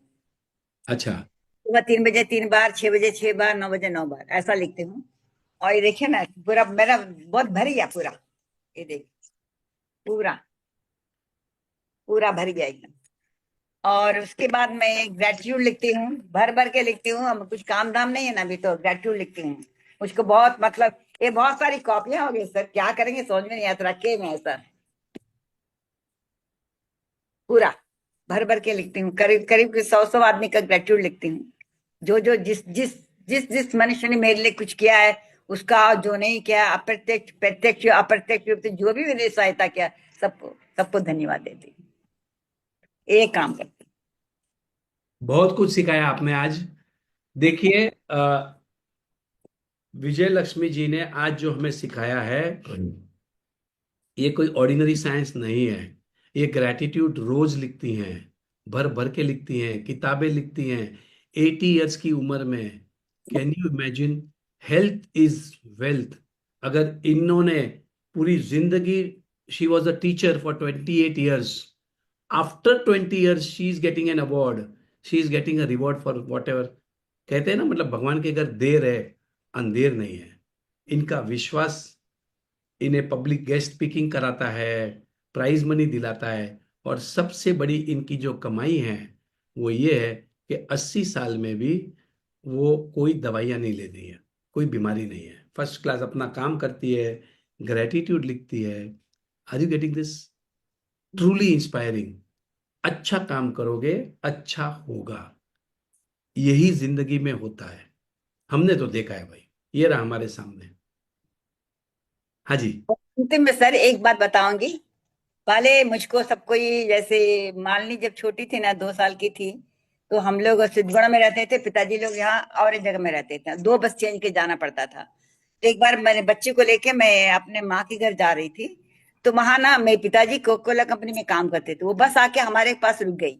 अच्छा। सुबह 3 बजे 3 बार, 6 बजे 6 बार, 9 बजे 9 बार, ऐसा लिखती हूँ। और ये देखिए ना, पूरा मेरा बहुत भर गया पूरा। ये देखिए, पूरा पूरा भर गया एकदम। और उसके बाद मैं ग्रेटिट्यूड लिखती हूँ, भर भर के लिखती हूँ। अब कुछ काम धाम नहीं है ना अभी, तो ग्रेटिट्यूड लिखती हूँ। मुझको बहुत मतलब, ये बहुत सारी कॉपियां हो गई सर, क्या करेंगे समझ में नहीं आता, रखे मैं ऐसा पूरा भर भर के लिखती हूँ। करीब करीब 100 100 आदमी का ग्रेटिट्यूड लिखती हूँ। जो जो जिस जिस जिस जिस मनुष्य ने मेरे लिए कुछ किया है उसका, जो नहीं किया, अप्रत्यक्ष प्रत्यक्ष अप्रत्यक्ष रूप से जो भी मेरी सहायता किया, सबको सबको धन्यवाद देती हूँ। एक काम करती बहुत कुछ सिखाया आपने आज। देखिए विजय लक्ष्मी जी ने आज जो हमें सिखाया है, ये कोई ऑर्डिनरी साइंस नहीं है। ये ग्रैटिट्यूड रोज लिखती हैं, भर भर के लिखती हैं, किताबें लिखती हैं 80 इयर्स की उम्र में। Can you imagine? Health is wealth. अगर इन्होंने पूरी जिंदगी, she was a teacher for 28 years, after 20 years she is getting an award, she is getting a reward for what ever. कहते हैं ना, मतलब भगवान के घर देर है, अंधेर नहीं है। इनका विश्वास इन्हें पब्लिक गेस्ट स्पीकिंग कराता है, प्राइज मनी दिलाता है। और सबसे बड़ी इनकी जो कमाई है वो ये है कि 80 साल में भी वो कोई दवाइयाँ नहीं लेती है, कोई बीमारी नहीं है, फर्स्ट क्लास अपना काम करती है, ग्रेटिट्यूड लिखती है। Are you getting this? Truly inspiring. अच्छा काम करोगे, अच्छा होगा, यही जिंदगी में होता है। हमने तो देखा है भाई, ये रहा हमारे सामने। हाँ जी। हूँ। अंतिम में सर एक बात बताऊंगी। पहले मुझको सब कोई, जैसे मालनी जब छोटी थी ना, 2 साल की थी, तो हम लोग सिद्धगुड़ा में रहते थे, पिताजी लोग यहाँ और एक जगह में रहते थे, 2 बस चेंज के जाना पड़ता था। तो एक बार मैंने बच्चे को लेके मैं अपने माँ के घर जा रही थी। तो वहां ना मेरे पिताजी कोका कोला कंपनी में काम करते थे, वो बस आके हमारे पास रुक गई।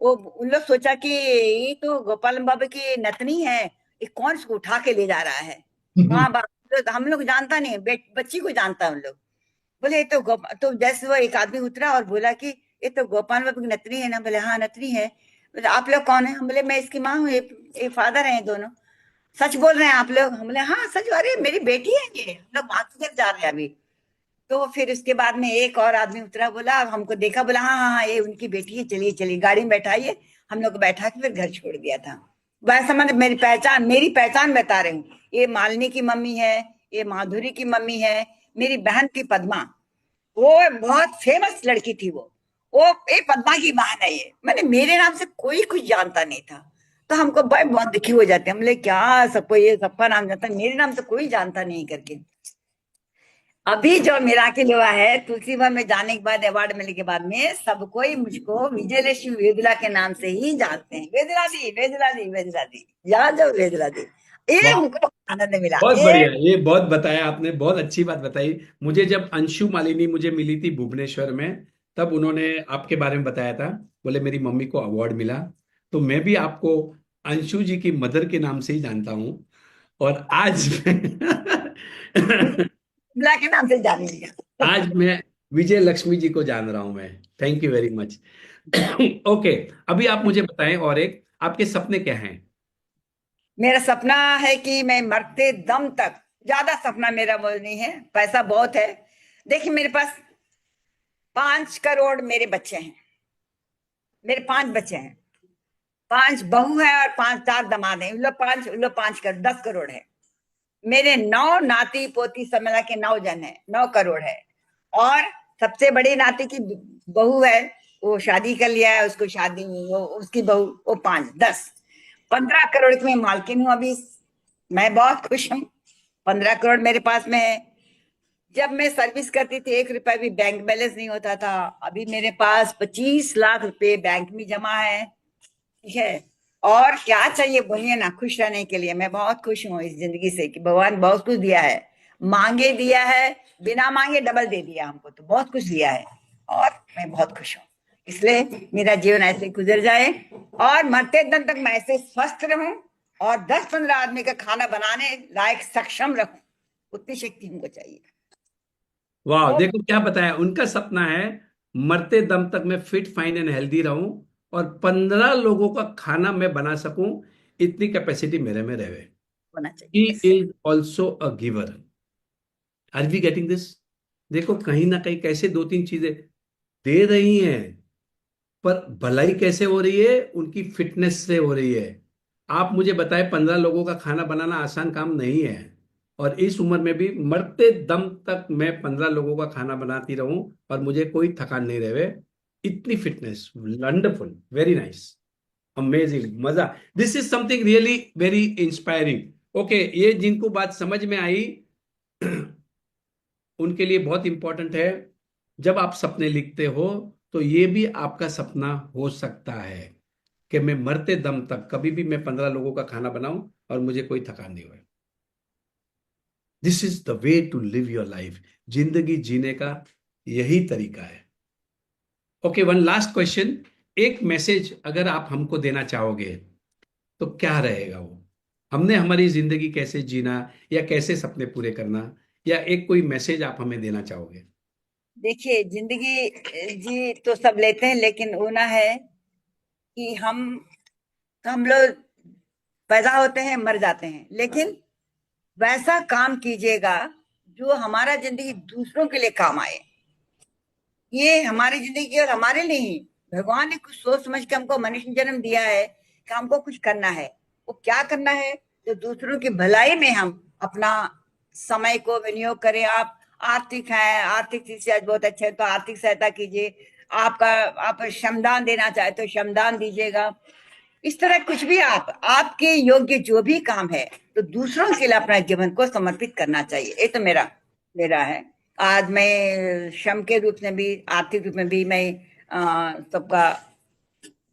वो उन लोग सोचा कि ये तो गोपाल बाबा की नतनी है, ये कौन इसको उठा के ले जा रहा है। वहां तो हम लोग जानता नहीं, बच्ची को जानता है उन लोग। बोले ये तो तो जैसे वो एक आदमी उतरा और बोला कि ये तो गोपाल बाबू की नतनी है ना। बोले हाँ नतनी है। बोले आप लोग कौन है? हम बोले मैं इसकी माँ हूँ, ये फादर है, ये दोनों। सच बोल रहे हैं आप लोग? हम बोले हाँ सच। अरे मेरी बेटी है ये, हम लोग माँ के घर जा रहे हैं अभी। तो फिर उसके बाद में एक और आदमी उतरा, बोला हमको देखा, बोला हाँ हाँ हाँ, ये उनकी बेटी है, चलिए चलिए गाड़ी में बैठाइए। हम लोग को बैठा के फिर घर छोड़ दिया था। वैसा मैंने मेरी पहचान बता रही हूँ। ये मालिनी की मम्मी है, ये माधुरी की मम्मी है, मेरी बहन थी पद्मा, वो बहुत फेमस लड़की थी वो एक पद्मा की बहन है ये। मैंने मेरे नाम से कोई कुछ जानता नहीं था। तो हमको भाई बहुत दुखी हो जाते हैं, हम बोले क्या सबको ये सबका नाम जानता है, मेरे नाम से कोई जानता नहीं करके। अभी जो मिराकिल हुआ है तुलसी वन में जाने के बाद, अवार्ड मिलने के बाद में, सब कोई मुझको विजयलक्ष्मी वेदिला के नाम से ही जानते हैं। वेदिला दी, वेदिला दी, वेदिला दी, याद जाओ वेदिला दी। ये वाह, मुझको आनंद मिला बहुत ये। बढ़िया, ये बहुत बताया आपने, बहुत अच्छी बात बताई। मुझे जब अंशु मालिनी मुझे मिली थी भुवनेश्वर में, तब उन्होंने आपके बारे में बताया था। बोले मेरी मम्मी को अवार्ड मिला, तो मैं भी आपको अंशु जी की मदर के नाम से ही जानता हूं। और आज मुझे शिमला के नाम से जान लिया। आज मैं विजय लक्ष्मी जी को जान रहा हूं मैं। Thank you very much. Okay, अभी आप मुझे बताएं, और एक आपके सपने क्या हैं? मेरा सपना है कि मैं मरते दम तक, ज्यादा सपना मेरा वो नहीं है, पैसा बहुत है। देखिए मेरे पास 5 करोड़ मेरे बच्चे हैं। मेरे 5 बच्चे हैं, 5 बहू है और 5 4 दामाद हैं। उन लोग 5 करोड़, 10 करोड़ है। मेरे 9 नाती पोती सब मिला के 9 जन है, 9 करोड़ है। और सबसे बड़ी नाती की बहू है, वो शादी कर लिया है, उसको शादी, वो उसकी बहू, वो 5 10 15 करोड़ की मैं मालकिन हूँ अभी। मैं बहुत खुश हूँ। 15 करोड़ मेरे पास में है। जब मैं सर्विस करती थी 1 रुपया भी बैंक बैलेंस नहीं होता था। अभी मेरे पास 25 लाख रुपए बैंक में जमा है। ठीक है। और क्या चाहिए बोलिए ना, खुश रहने के लिए मैं बहुत खुश हूँ इस जिंदगी से कि भगवान बहुत कुछ दिया है। मांगे दिया है, बिना मांगे डबल दे दिया हमको, तो बहुत कुछ दिया है। और मैं बहुत खुश हूँ। इसलिए मेरा जीवन ऐसे गुजर जाए और मरते दम तक मैं ऐसे स्वस्थ रहूं और 10 15 आदमी का खाना बनाने लायक सक्षम रहूं। उतनी शक्ति हमको चाहिए। वाह, तो देखो क्या बताया, उनका सपना है मरते दम तक मैं फिट फाइन एंड हेल्दी रहूं और 15 लोगों का खाना मैं बना सकूं, इतनी कैपेसिटी मेरे में रहे। होना चाहिए ही बस। Is also a giver. Are we getting this? देखो कहीं ना कहीं कैसे दो तीन चीजें दे रही हैं, पर भलाई कैसे हो रही है? उनकी फिटनेस से हो रही है। आप मुझे बताएं, 15 लोगों का खाना बनाना आसान काम नहीं है। और इस उम्र में भी मरते दम तक मैं 15 लोगों का खाना बनाती रहूं और मुझे कोई थकान नहीं रहे। इतनी fitness, wonderful, very nice, amazing, मजा। This is something really very inspiring. Okay, ये जिनको बात समझ में आई उनके लिए बहुत इंपॉर्टेंट है। जब आप सपने लिखते हो तो ये भी आपका सपना हो सकता है कि मैं मरते दम तक कभी भी मैं 15 लोगों का खाना बनाऊं और मुझे कोई थकान नहीं होए। This is the way to live your life. जिंदगी जीने का यही तरीका है। Okay, one last question. एक मैसेज अगर आप हमको देना चाहोगे तो क्या रहेगा वो? हमने हमारी जिंदगी कैसे जीना, या कैसे सपने पूरे करना, या एक कोई मैसेज आप हमें देना चाहोगे? देखिए जिंदगी जी तो सब लेते हैं, लेकिन वो ना है कि हम लोग पैदा होते हैं मर जाते हैं, लेकिन वैसा काम कीजिएगा जो हमारा जिंदगी दूसरों के लिए काम आए। ये हमारी जिंदगी और हमारे लिए ही भगवान ने कुछ सोच समझ के हमको मनुष्य जन्म दिया है कि हमको कुछ करना है। वो क्या करना है? जो दूसरों की भलाई में हम अपना समय को विनियोग करें। आप आर्थिक हैं, आर्थिक स्थिति से आज बहुत अच्छे हैं, तो आर्थिक सहायता कीजिए। आपका आप श्रमदान देना चाहे तो श्रमदान दीजिएगा। इस तरह कुछ भी आपके योग्य जो भी काम है, तो दूसरों के लिए अपना जीवन को समर्पित करना चाहिए। ये तो मेरा मेरा है। आज मैं श्रम के रूप में भी, आर्थिक रूप में भी मैं सबका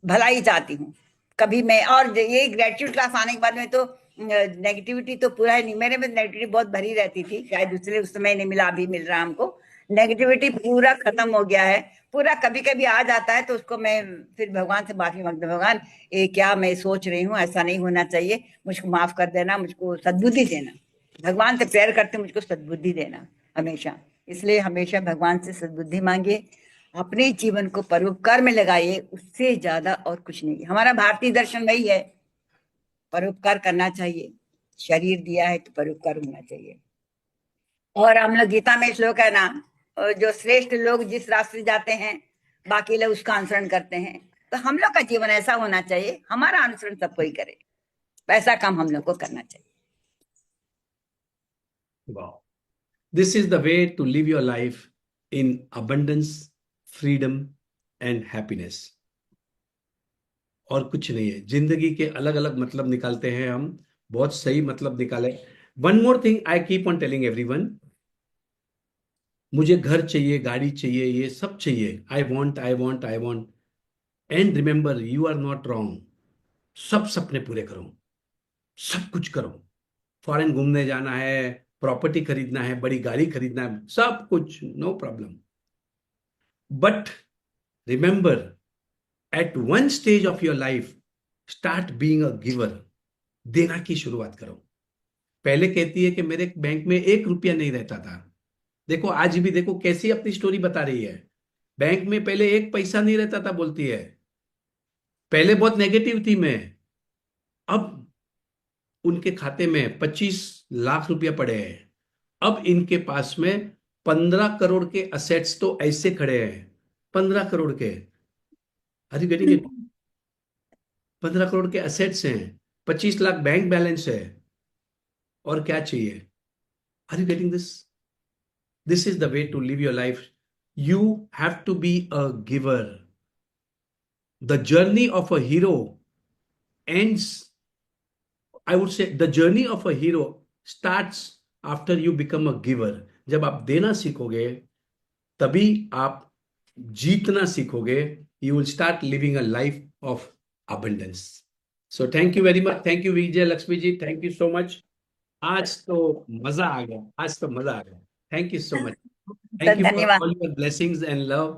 भलाई चाहती हूँ। कभी मैं, और ये ग्रेजुएट क्लास आने के बाद में तो नेगेटिविटी तो पूरा ही नहीं, मेरे में नेगेटिविटी बहुत भरी रहती थी, शायद दूसरे उस समय नहीं मिला, अभी मिल रहा हमको। नेगेटिविटी पूरा खत्म हो गया है। पूरा कभी कभी आ जाता है तो उसको मैं फिर भगवान से माफी मांगती हूँ, भगवान ये क्या मैं सोच रही हूँ, ऐसा नहीं होना चाहिए, मुझको माफ कर देना, मुझको सद्बुद्धि देना। भगवान से प्रेयर करते मुझको सद्बुद्धि देना हमेशा। इसलिए हमेशा भगवान से सद्बुद्धि मांगिए, अपने जीवन को परोपकार में लगाइए, उससे ज्यादा और कुछ नहीं। हमारा भारतीय दर्शन वही है, परोपकार करना चाहिए। शरीर दिया है तो परोपकार होना चाहिए। और हम लोग गीता में श्लोक है ना, जो श्रेष्ठ लोग जिस रास्ते जाते हैं बाकी लोग उसका अनुसरण करते हैं। तो हम लोग का जीवन ऐसा होना चाहिए, हमारा अनुसरण सब कोई करे, वैसा काम हम लोग को करना चाहिए। वाह, this is the way to live your life in abundance, freedom and happiness. और कुछ नहीं है। जिंदगी के अलग अलग मतलब निकालते हैं हम, बहुत सही मतलब निकाले। One more thing I keep on telling everyone, मुझे घर चाहिए, गाड़ी चाहिए, ये सब चाहिए। I want, I want, I want. And remember, you are not wrong. सब सपने पूरे करो, सब कुछ करो। फॉरेन घूमने जाना है, प्रॉपर्टी खरीदना है, बड़ी गाड़ी खरीदना है, सब कुछ, no problem. But remember, at one stage of your life start being a giver. देना की शुरुआत करो। पहले कहती है कि मेरे बैंक में 1 रुपया नहीं रहता था। देखो आज भी देखो कैसी अपनी स्टोरी बता रही है। बैंक में पहले 1 पैसा नहीं रहता था बोलती है। पहले बहुत नेगेटिव थी मैं। अब उनके खाते में 25 लाख रुपया पड़े हैं। अब इनके पास में 15 करोड़ के असेट्स तो ऐसे खड़े हैं। 15 करोड़ के। Are you getting it? 15 crore के असेट्स हैं। 25 लाख बैंक बैलेंस है। और क्या चाहिए? Are you getting this? This is the way to live your life. You have to be a giver. The journey of a hero ends, I would say the journey of a hero starts after you become a giver. जब आप देना सीखोगे तभी आप जीतना सीखोगे। You will start living a life of abundance. So thank you very much. Thank you Vijay Lakshmi ji. Thank you so much. आज तो मजा आ गया. आज तो मजा आ गया. Thank you so much. Thank you for धन्यवाद। all your blessings and love.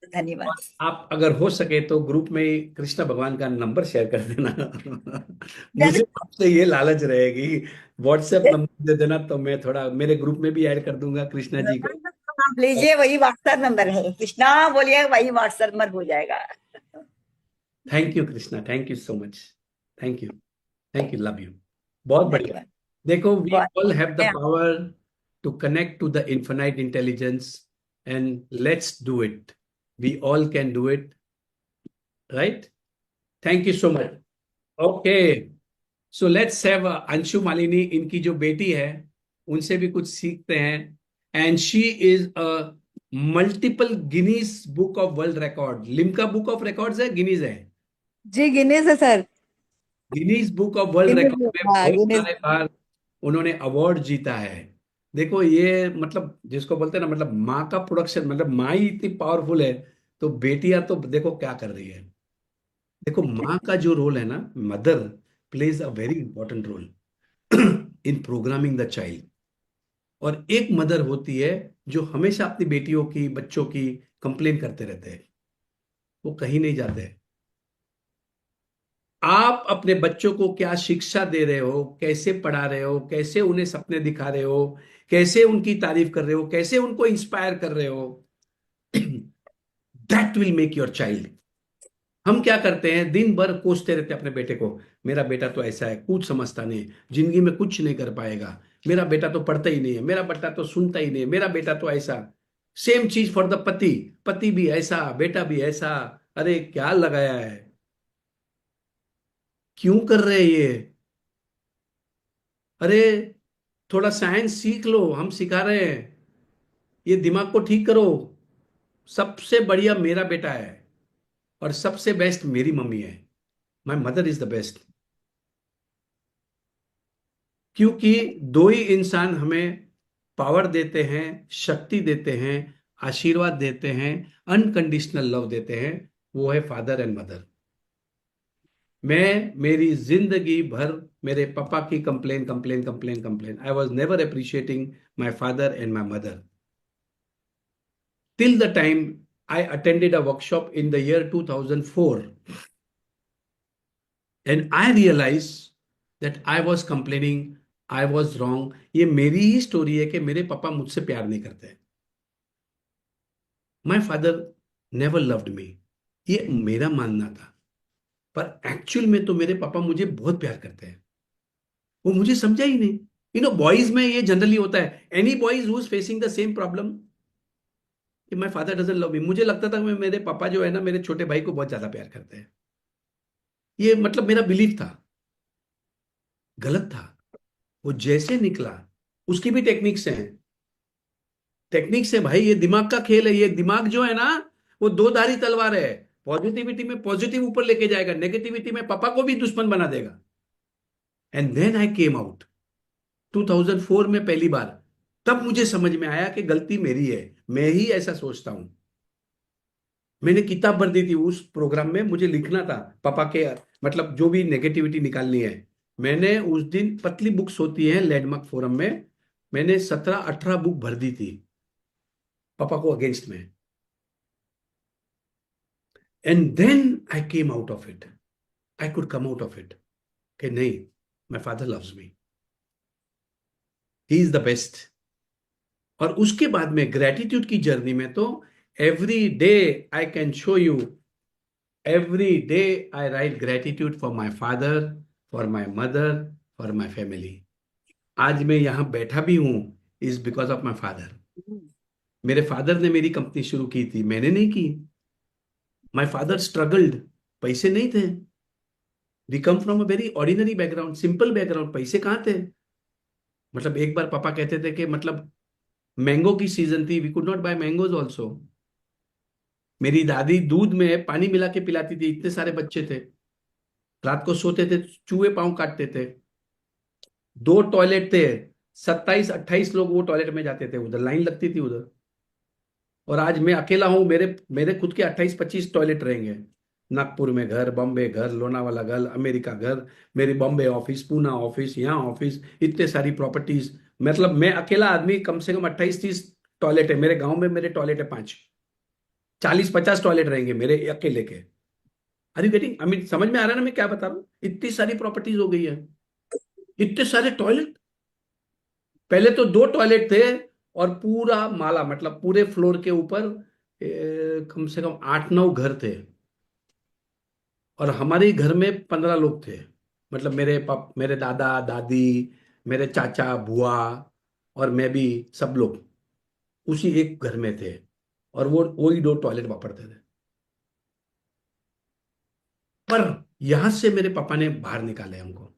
और धन्यवाद। आप अगर हो सके तो ग्रुप में ही कृष्ण भगवान का नंबर शेयर कर देना। मुझे जरूर। आपसे ये लालच रहेगी। व्हाट्सएप नंबर दे देना तो मैं थोड़ा मेरे ग्रुप में भी ऐड कर दूंगा कृष्णा जी को। आप लीजिए, वही व्हाट्सएप नंबर है, कृष्णा बोलिए वही व्हाट्सएप नंबर हो जाएगा। Thank you Krishna, thank you so much. Thank you, thank you, love you. बहुत बढ़िया। धन्यवाद। देखो वी बहुत all have the power to connect to the infinite intelligence and let's do it. We all can do it, right? Thank you so much. Okay, so let's have Anshu Malini. इनकी जो बेटी है उनसे भी कुछ सीखते हैं। And she is a multiple Guinness book of world record. Limca book of records है, गिनीज है? जी गिनीज है sir. Guinness book of world Guinness, record में हाँ बहुत गिनीज। सारे बार उन्होंने अवार्ड जीता है। देखो ये मतलब जिसको बोलते हैं ना, मतलब माँ का प्रोडक्शन, मतलब माँ ही इतनी पावरफुल है तो बेटियां तो देखो क्या कर रही है। देखो माँ का जो रोल है ना, mother plays a very important role in programming the child. और एक मदर होती है जो हमेशा अपनी बेटियों की, बच्चों की कंप्लेन करते रहते हैं। वो कहीं नहीं जाते। आप अपने बच्चों को क्या शिक्षा दे रहे हो, कैसे पढ़ा रहे हो, कैसे उन्हें सपने दिखा रहे हो, कैसे उनकी तारीफ कर रहे हो, कैसे उनको इंस्पायर कर रहे हो, that will make your child. हम क्या करते हैं, दिन भर कोसते रहते हैं अपने बेटे को। मेरा बेटा तो ऐसा है, कुछ समझता नहीं, जिंदगी में कुछ नहीं कर पाएगा, मेरा बेटा तो पढ़ता ही नहीं है, मेरा बेटा तो सुनता ही नहीं है, मेरा बेटा तो ऐसा। सेम चीज फॉर द पति। पति भी ऐसा, बेटा भी ऐसा। अरे क्या लगाया है? क्यों कर रहे हैं ये? अरे थोड़ा साइंस सीख लो, हम सिखा रहे हैं। ये दिमाग को ठीक करो। सबसे बढ़िया मेरा बेटा है और सबसे बेस्ट मेरी मम्मी है। My mother is the best. क्योंकि दो ही इंसान हमें पावर देते हैं, शक्ति देते हैं, आशीर्वाद देते हैं, अनकंडीशनल लव देते हैं। वो है फादर एंड मदर। मैं मेरी जिंदगी भर मेरे पापा की complain complain complain complain, I was never appreciating my father and my mother till the time I attended a workshop in the year 2004 and I realized that I was complaining, I was wrong। ये मेरी ही story है कि मेरे पापा मुझसे प्यार नहीं करते। My father never loved me, ये मेरा मानना था। पर एक्चुअल में तो मेरे पापा मुझे बहुत प्यार करते हैं। वो मुझे समझा ही नहीं। यू नो बॉयज में ये जनरली होता है। Any boys who is facing the same problem कि my father doesn't love me. मुझे लगता था कि मेरे पापा जो है ना, मेरे छोटे भाई को बहुत ज्यादा प्यार करते हैं। ये मतलब मेरा बिलीफ था, गलत था। वो जैसे निकला, उसकी भी टेक्निक्स हैं। टेक्निक्स है भाई, ये दिमाग का खेल है। ये दिमाग जो है ना, वो दो धारी तलवार है। पॉजिटिविटी में पॉजिटिव ऊपर लेके जाएगा, नेगेटिविटी में पापा को भी दुश्मन बना देगा। And then I came out 2004 में पहली बार। तब मुझे समझ में आया कि गलती मेरी है, मैं ही ऐसा सोचता हूं। मैंने किताब भर दी थी उस प्रोग्राम में। मुझे लिखना था पापा के, मतलब जो भी नेगेटिविटी निकालनी है। मैंने उस दिन, पतली बुक्स होती हैं लैंडमार्क फोरम में, मैंने 17-18 बुक भर दी थी पापा को अगेंस्ट में। And then I came out of it. I could come out of it. कि नहीं, my father loves me. He is the best. और उसके बाद में ग्रेटिट्यूड की जर्नी में तो every day I can show you, every day I right gratitude for my father, for my mother, for my family. आज मैं यहां बैठा भी हूं is because of my father. मेरे फादर ने मेरी कंपनी शुरू की थी, मैंने नहीं की. माय फादर स्ट्रगल्ड, पैसे नहीं थे. We come from a very ordinary background, simple background, पैसे कहाँ थे. मतलब एक बार पापा कहते थे कि मतलब मैंगो की सीजन थी, we could not buy mangoes also. मेरी दादी दूध में पानी मिला के पिलाती थी, इतने सारे बच्चे थे, रात को सोते थे, चूहे पांव काटते थे. 2 टॉयलेट थे, 27-28 लोग वो टॉयलेट में जाते थे, उधर लाइन लगती थी उधर. और आज मैं अकेला हूं, मेरे मेरे खुद के 28-25 टॉयलेट रहेंगे. नागपुर में घर, बॉम्बे घर, लोनावाला घर, अमेरिका घर, मेरी बॉम्बे ऑफिस, पूना ऑफिस, यहाँ ऑफिस, इतने सारी प्रॉपर्टीज. मतलब मैं अकेला आदमी, कम से कम 28-30 टॉयलेट है मेरे गांव में. मेरे टॉयलेट है 5, 40-50 टॉयलेट रहेंगे मेरे अकेले के. Are you getting, I mean समझ में आ रहा है ना मैं क्या बता रहा हूँ. इतनी सारी प्रॉपर्टीज हो गई है, इतने सारे टॉयलेट. पहले तो 2 टॉयलेट थे और पूरा माला, मतलब पूरे फ्लोर के ऊपर कम से कम 8-9 घर थे. और हमारे घर में 15 लोग थे. मतलब मेरे दादा दादी, मेरे चाचा बुआ और मैं भी, सब लोग उसी एक घर में थे. और वो वही 2 टॉयलेट वापरते थे. पर यहां से मेरे पापा ने बाहर निकाले हमको.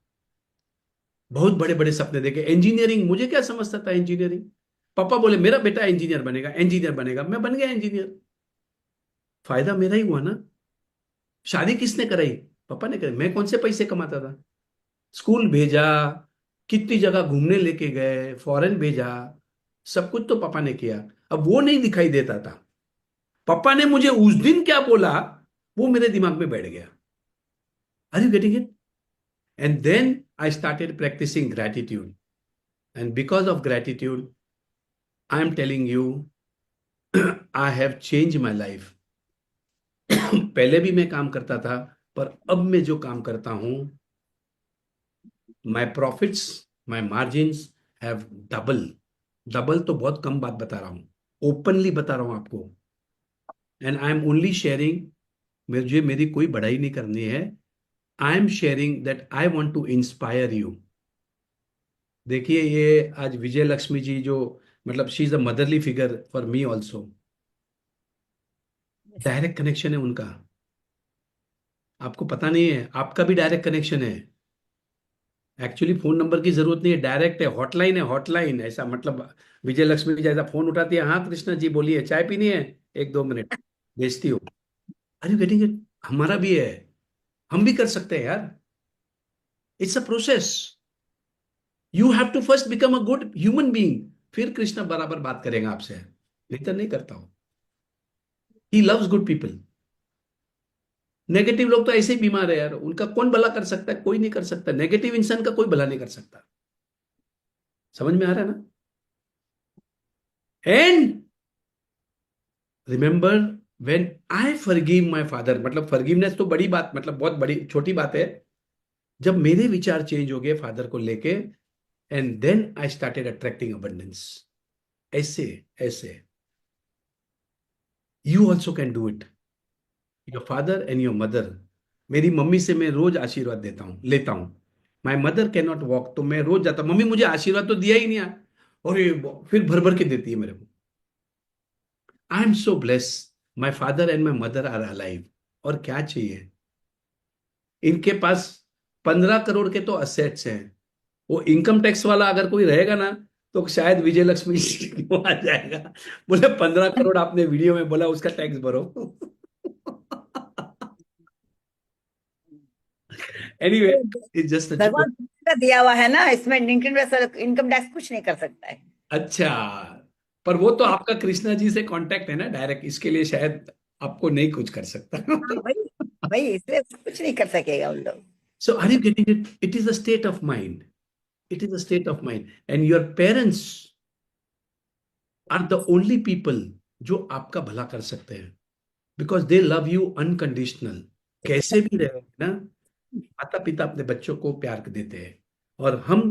बहुत बड़े बड़े सपने देखे. इंजीनियरिंग, मुझे क्या समझता था इंजीनियरिंग. पापा बोले मेरा बेटा इंजीनियर बनेगा, इंजीनियर बनेगा. मैं बन गया इंजीनियर. फायदा मेरा ही हुआ ना. शादी किसने कराई, पापा ने कराई. मैं कौन से पैसे कमाता था. स्कूल भेजा, कितनी जगह घूमने लेके गए, फॉरेन भेजा, सब कुछ तो पापा ने किया. अब वो नहीं दिखाई देता था. पापा ने मुझे उस दिन क्या बोला वो मेरे दिमाग में बैठ गया. Are you getting it. And then I started practising gratitude. And because of gratitude I am telling you, I have change my life. पहले भी मैं काम करता था, पर अब मैं जो काम करता हूं, my profits, my margins have double. Double तो बहुत कम बात बता रहा हूं, ओपनली बता रहा हूं आपको. And I am only sharing, मुझे मेरी कोई बड़ाई नहीं करनी है. I am sharing that I want to inspire you. देखिए ये आज विजय लक्ष्मी जी जो, मतलब she is a motherly figure for me also. Direct connection है उनका. आपको पता नहीं है, आपका भी डायरेक्ट कनेक्शन है. एक्चुअली फोन नंबर की जरूरत नहीं है, डायरेक्ट है, हॉटलाइन है, हॉटलाइन ऐसा. मतलब विजय लक्ष्मी जी जैसा फोन उठाती है, हाँ कृष्णा जी बोलिए, चाय पीनी है, 1-2 मिनट भेजती हो. Are you getting it. हमारा भी है, हम भी कर सकते हैं यार. It's a process. You have to first become a good human being, फिर कृष्णा बराबर बात करेगा आपसे, नहीं तो नहीं करता हूं. He loves good people. Negative लोग तो ऐसे ही बीमार है यार, उनका कौन भला कर सकता है, कोई नहीं कर सकता. नेगेटिव इंसान का कोई भला नहीं कर सकता. समझ में आ रहा है ना. And remember, when I forgive my father, मतलब फॉरगिवनेस तो बड़ी बात, मतलब बहुत बड़ी छोटी बात है. जब मेरे विचार चेंज हो गए फादर को लेके, and then I started attracting abundance. ऐसे ऐसे you also can do it. Your father and your mother. मेरी मम्मी से मैं रोज आशीर्वाद लेता हूं. My mother can not walk, तो मैं रोज जाता, मम्मी मुझे आशीर्वाद तो दिया ही नहीं. और ये फिर भर भर के देती है मेरे को. I am so bless, my father and my mother are alive. और क्या चाहिए. इनके पास 15 करोड़ के तो असेट्स हैं. वो इनकम टैक्स वाला अगर कोई रहेगा ना, तो शायद विजय लक्ष्मी क्यों आ जाएगा. बोले 15 करोड़ आपने वीडियो में बोला, उसका टैक्स भरो. Anyway, it's just a joke. भगवान का दिया हुआ है ना, इसमें इनकम टैक्स कुछ नहीं कर सकता है. अच्छा, पर वो तो आपका कृष्णा जी से कांटेक्ट है ना डायरेक्ट, इसके लिए शायद आपको नहीं कुछ कर सकता. हाँ भाई, भाई इसलिए कुछ नहीं कर सकेगा उन लोग. So are you getting it? It is a state of mind. It is a state of mind. And your parents are the only people जो आपका भला कर सकते हैं. Because they love you unconditional. कैसे भी रहे ना, माता पिता अपने बच्चों को प्यार देते हैं, और हम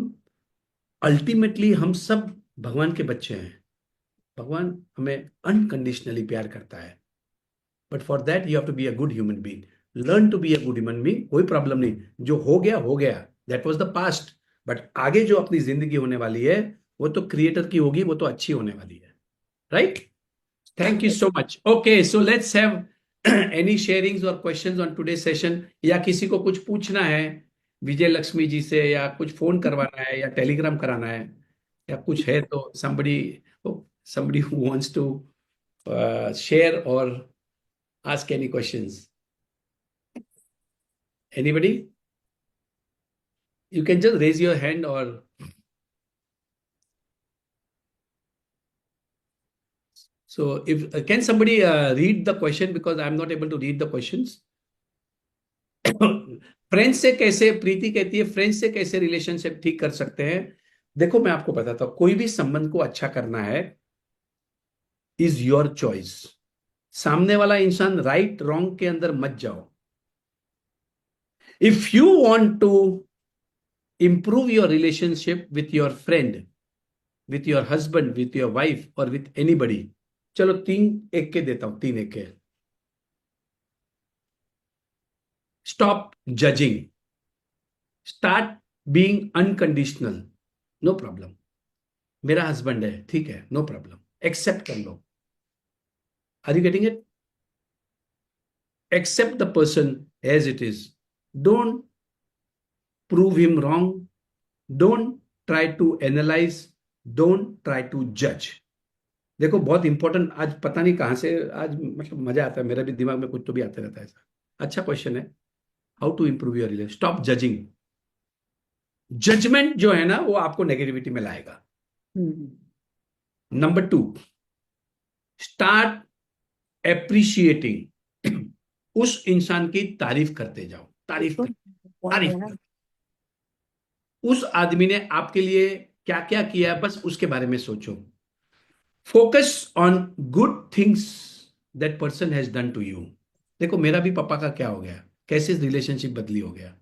अल्टीमेटली हम सब भगवान के बच्चे हैं। भगवान हमें अनकंडीशनली प्यार करता है, but for that you have to be a good human being. Learn to be a good human being. कोई प्रॉब्लम नहीं, जो हो गया, that was the past. But आगे जो अपनी जिंदगी होने वाली है, वो तो क्रिएटर की होगी, वो तो अच्छी होने वाली है, right? Thank you so much. Okay, so let's have any sharings और क्वेश्चंस ऑन टुडे सेशन, या किसी को कुछ पूछना है विजय लक्ष्मी जी से, या कुछ फोन करवाना है, या टेलीग्राम कराना है, या कुछ है तो somebody who wants to share or ask any questions. Anybody? You can just raise your hand, or so if can somebody read the question, because I'm not able to read the questions. Friends से कैसे, प्रीति कहती है, friends से कैसे relationship ठीक कर सकते हैं? देखो, मैं आपको बताता हूं, कोई भी संबंध को अच्छा करना है, इज योर चॉइस। सामने वाला इंसान राइट रॉन्ग के अंदर मत जाओ। If you want to improve your relationship with your friend, with your husband, with your wife, or with anybody, चलो 3 एक के देता हूं, 3 एक के। Stop judging, start being unconditional. No problem, मेरा हस्बैंड है, ठीक है, नो प्रॉब्लम, एक्सेप्ट कर लो। Are you getting it? Accept the person as it is. Don't prove him wrong, don't try to analyze, don't try to judge। देखो, बहुत important, आज पता नहीं कहां से आज मतलब मजा आता है, मेरा भी दिमाग में कुछ तो भी आते रहता है ऐसा। अच्छा क्वेश्चन है, how to improve your relation. Stop judging. Judgement जो है ना, वो आपको नेगेटिविटी में लाएगा। Number 2, start appreciating. उस इंसान की तारीफ करते जाओ, तारीफ तारीफ। उस आदमी ने आपके लिए क्या क्या किया है, बस उसके बारे में सोचो। Focus on good things that person has done to you. देखो, मेरा भी पापा का क्या हो गया, कैसे रिलेशनशिप बदली हो गया।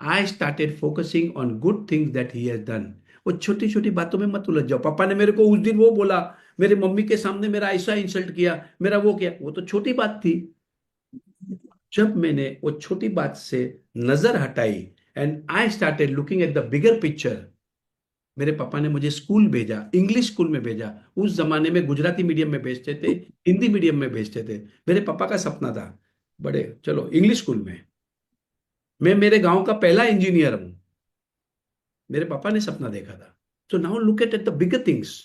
I started focusing on good things that he has done. वो छोटी छोटी बातों में मत उलझ जाओ। पापा ने मेरे को उस दिन वो बोला, मेरे मम्मी के सामने मेरा ऐसा इंसल्ट किया, मेरा वो किया, वो तो छोटी बात थी। जब मैंने वो छोटी बात से नजर हटाई and I started looking at the bigger picture, मेरे पापा ने मुझे स्कूल भेजा, इंग्लिश स्कूल में भेजा। उस जमाने में गुजराती मीडियम में भेजते थे, हिंदी मीडियम में भेजते थे। मेरे पापा का सपना था, बड़े चलो इंग्लिश स्कूल में। मैं मेरे गांव का पहला इंजीनियर हूं, मेरे पापा ने सपना देखा था। So now look at the bigger things.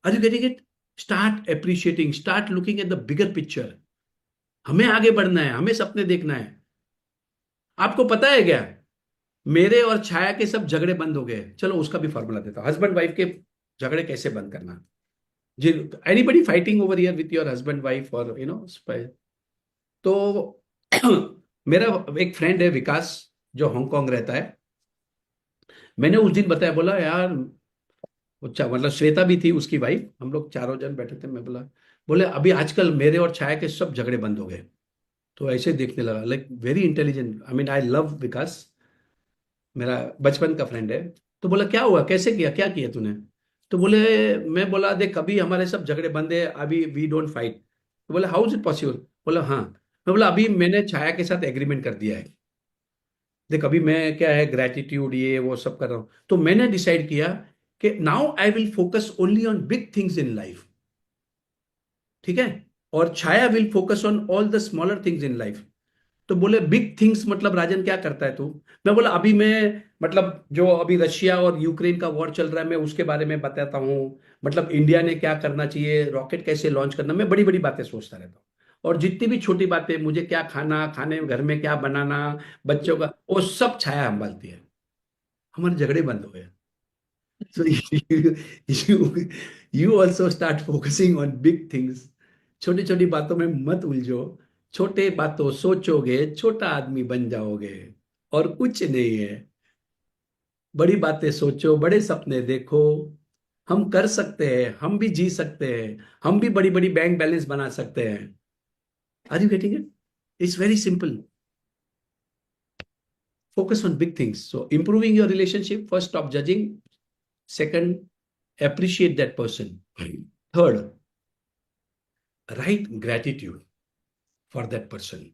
Are you getting it? Start appreciating, start looking at the bigger picture. हमें आगे बढ़ना है, हमें सपने देखना है। आपको पता है क्या, मेरे और छाया के सब झगड़े बंद हो गए। चलो उसका भी फॉर्मूला देता हूं, हस्बैंड वाइफ के झगड़े कैसे बंद करना। जी, anybody fighting over here with your husband wife और तो मेरा एक फ्रेंड है विकास, जो हांगकांग रहता है। मैंने उस दिन बताया, बोला यार, अच्छा मतलब श्वेता भी थी उसकी वाइफ, हम लोग चारों जन बैठे थे। मैं बोला, बोले अभी आजकल मेरे और छाया के सब झगड़े बंद हो गए। तो ऐसे देखने लगा, like very intelligent. I mean I love Vikas, मेरा बचपन का फ्रेंड है। तो बोला क्या हुआ, कैसे किया, क्या किया तूने? तो बोले, मैं बोला देख, अभी हमारे सब झगड़े बंद है, अभी वी डोंट फाइट। तो बोले हाउ इज इट पॉसिबल? बोला हाँ। मैं बोला अभी मैंने छाया के साथ एग्रीमेंट कर दिया है। देख, अभी मैं क्या है, ग्रेटिट्यूड ये वो सब कर रहा हूं। तो मैंने डिसाइड किया कि now I will focus only on big things in life, ठीक है, और Chhaya will focus on all the smaller things in life. तो बोले बिग थिंग्स मतलब राजन क्या करता है तू? मैं बोला अभी मैं मतलब जो अभी रशिया और यूक्रेन का वॉर चल रहा है, मैं उसके बारे में बताता हूँ। मतलब इंडिया ने क्या करना चाहिए, रॉकेट कैसे लॉन्च करना, मैं बड़ी बड़ी बातें सोचता रहता हूँ। और जितनी भी छोटी बातें, मुझे क्या खाना, खाने घर में क्या बनाना, बच्चों का, वो सब छाया संभालती है। हमारे झगड़े बंद हो गए। So you you also start focusing on big things. छोटी छोटी बातों में मत उलझो। छोटे बातों सोचोगे, छोटा आदमी बन जाओगे, और कुछ नहीं है। बड़ी बातें सोचो, बड़े सपने देखो। हम कर सकते हैं, हम भी जी सकते हैं, हम भी बड़ी बड़ी बैंक बैलेंस बना सकते हैं। Are you getting it? It's very simple. focus on big things. So improving your relationship, first stop judging. Second, appreciate that person. Third, write gratitude for that person.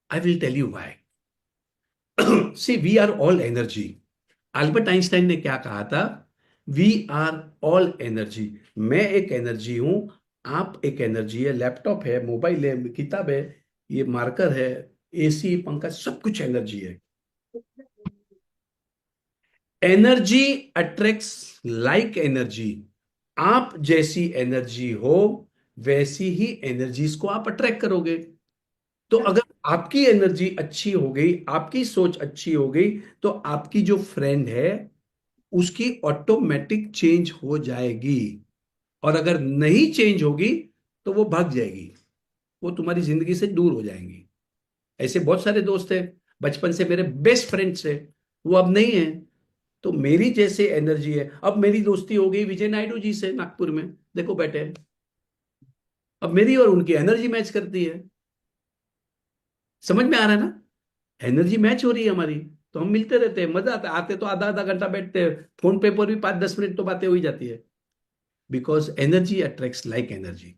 I will tell you why. See, we are all energy. Albert Einstein ने क्या कहा था? We are all energy. मैं एक energy हूं, आप एक energy है, लैपटॉप है, मोबाइल है, किताब है, ये मार्कर है, एसी, पंखा, सब कुछ एनर्जी है. Energy attracts like energy. आप जैसी एनर्जी हो वैसी ही एनर्जीज को आप अट्रैक्ट करोगे. तो अगर आपकी एनर्जी अच्छी हो गई, आपकी सोच अच्छी हो गई, तो आपकी जो फ्रेंड है उसकी ऑटोमेटिक चेंज हो जाएगी. और अगर नहीं चेंज होगी तो वो भाग जाएगी, वो तुम्हारी जिंदगी से दूर हो जाएंगी. ऐसे बहुत सारे दोस्त हैं, बचपन से मेरे बेस्ट फ्रेंड्स है, वो अब नहीं है. तो मेरी जैसे एनर्जी है. अब मेरी दोस्ती हो गई विजय नायडू जी से, नागपुर में देखो बैठे हैं. अब मेरी और उनकी एनर्जी मैच करती है. समझ में आ रहा है ना? एनर्जी मैच हो रही है हमारी, तो हम मिलते रहते हैं, मजा आता है. आते तो आधा आधा घंटा बैठते हैं, फोन पे पर भी 5-10 मिनट तो बातें हो ही जाती है. Because energy attracts like energy.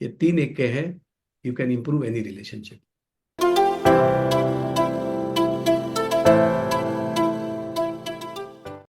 ये 3 एक के हैं. You can improve any relationship.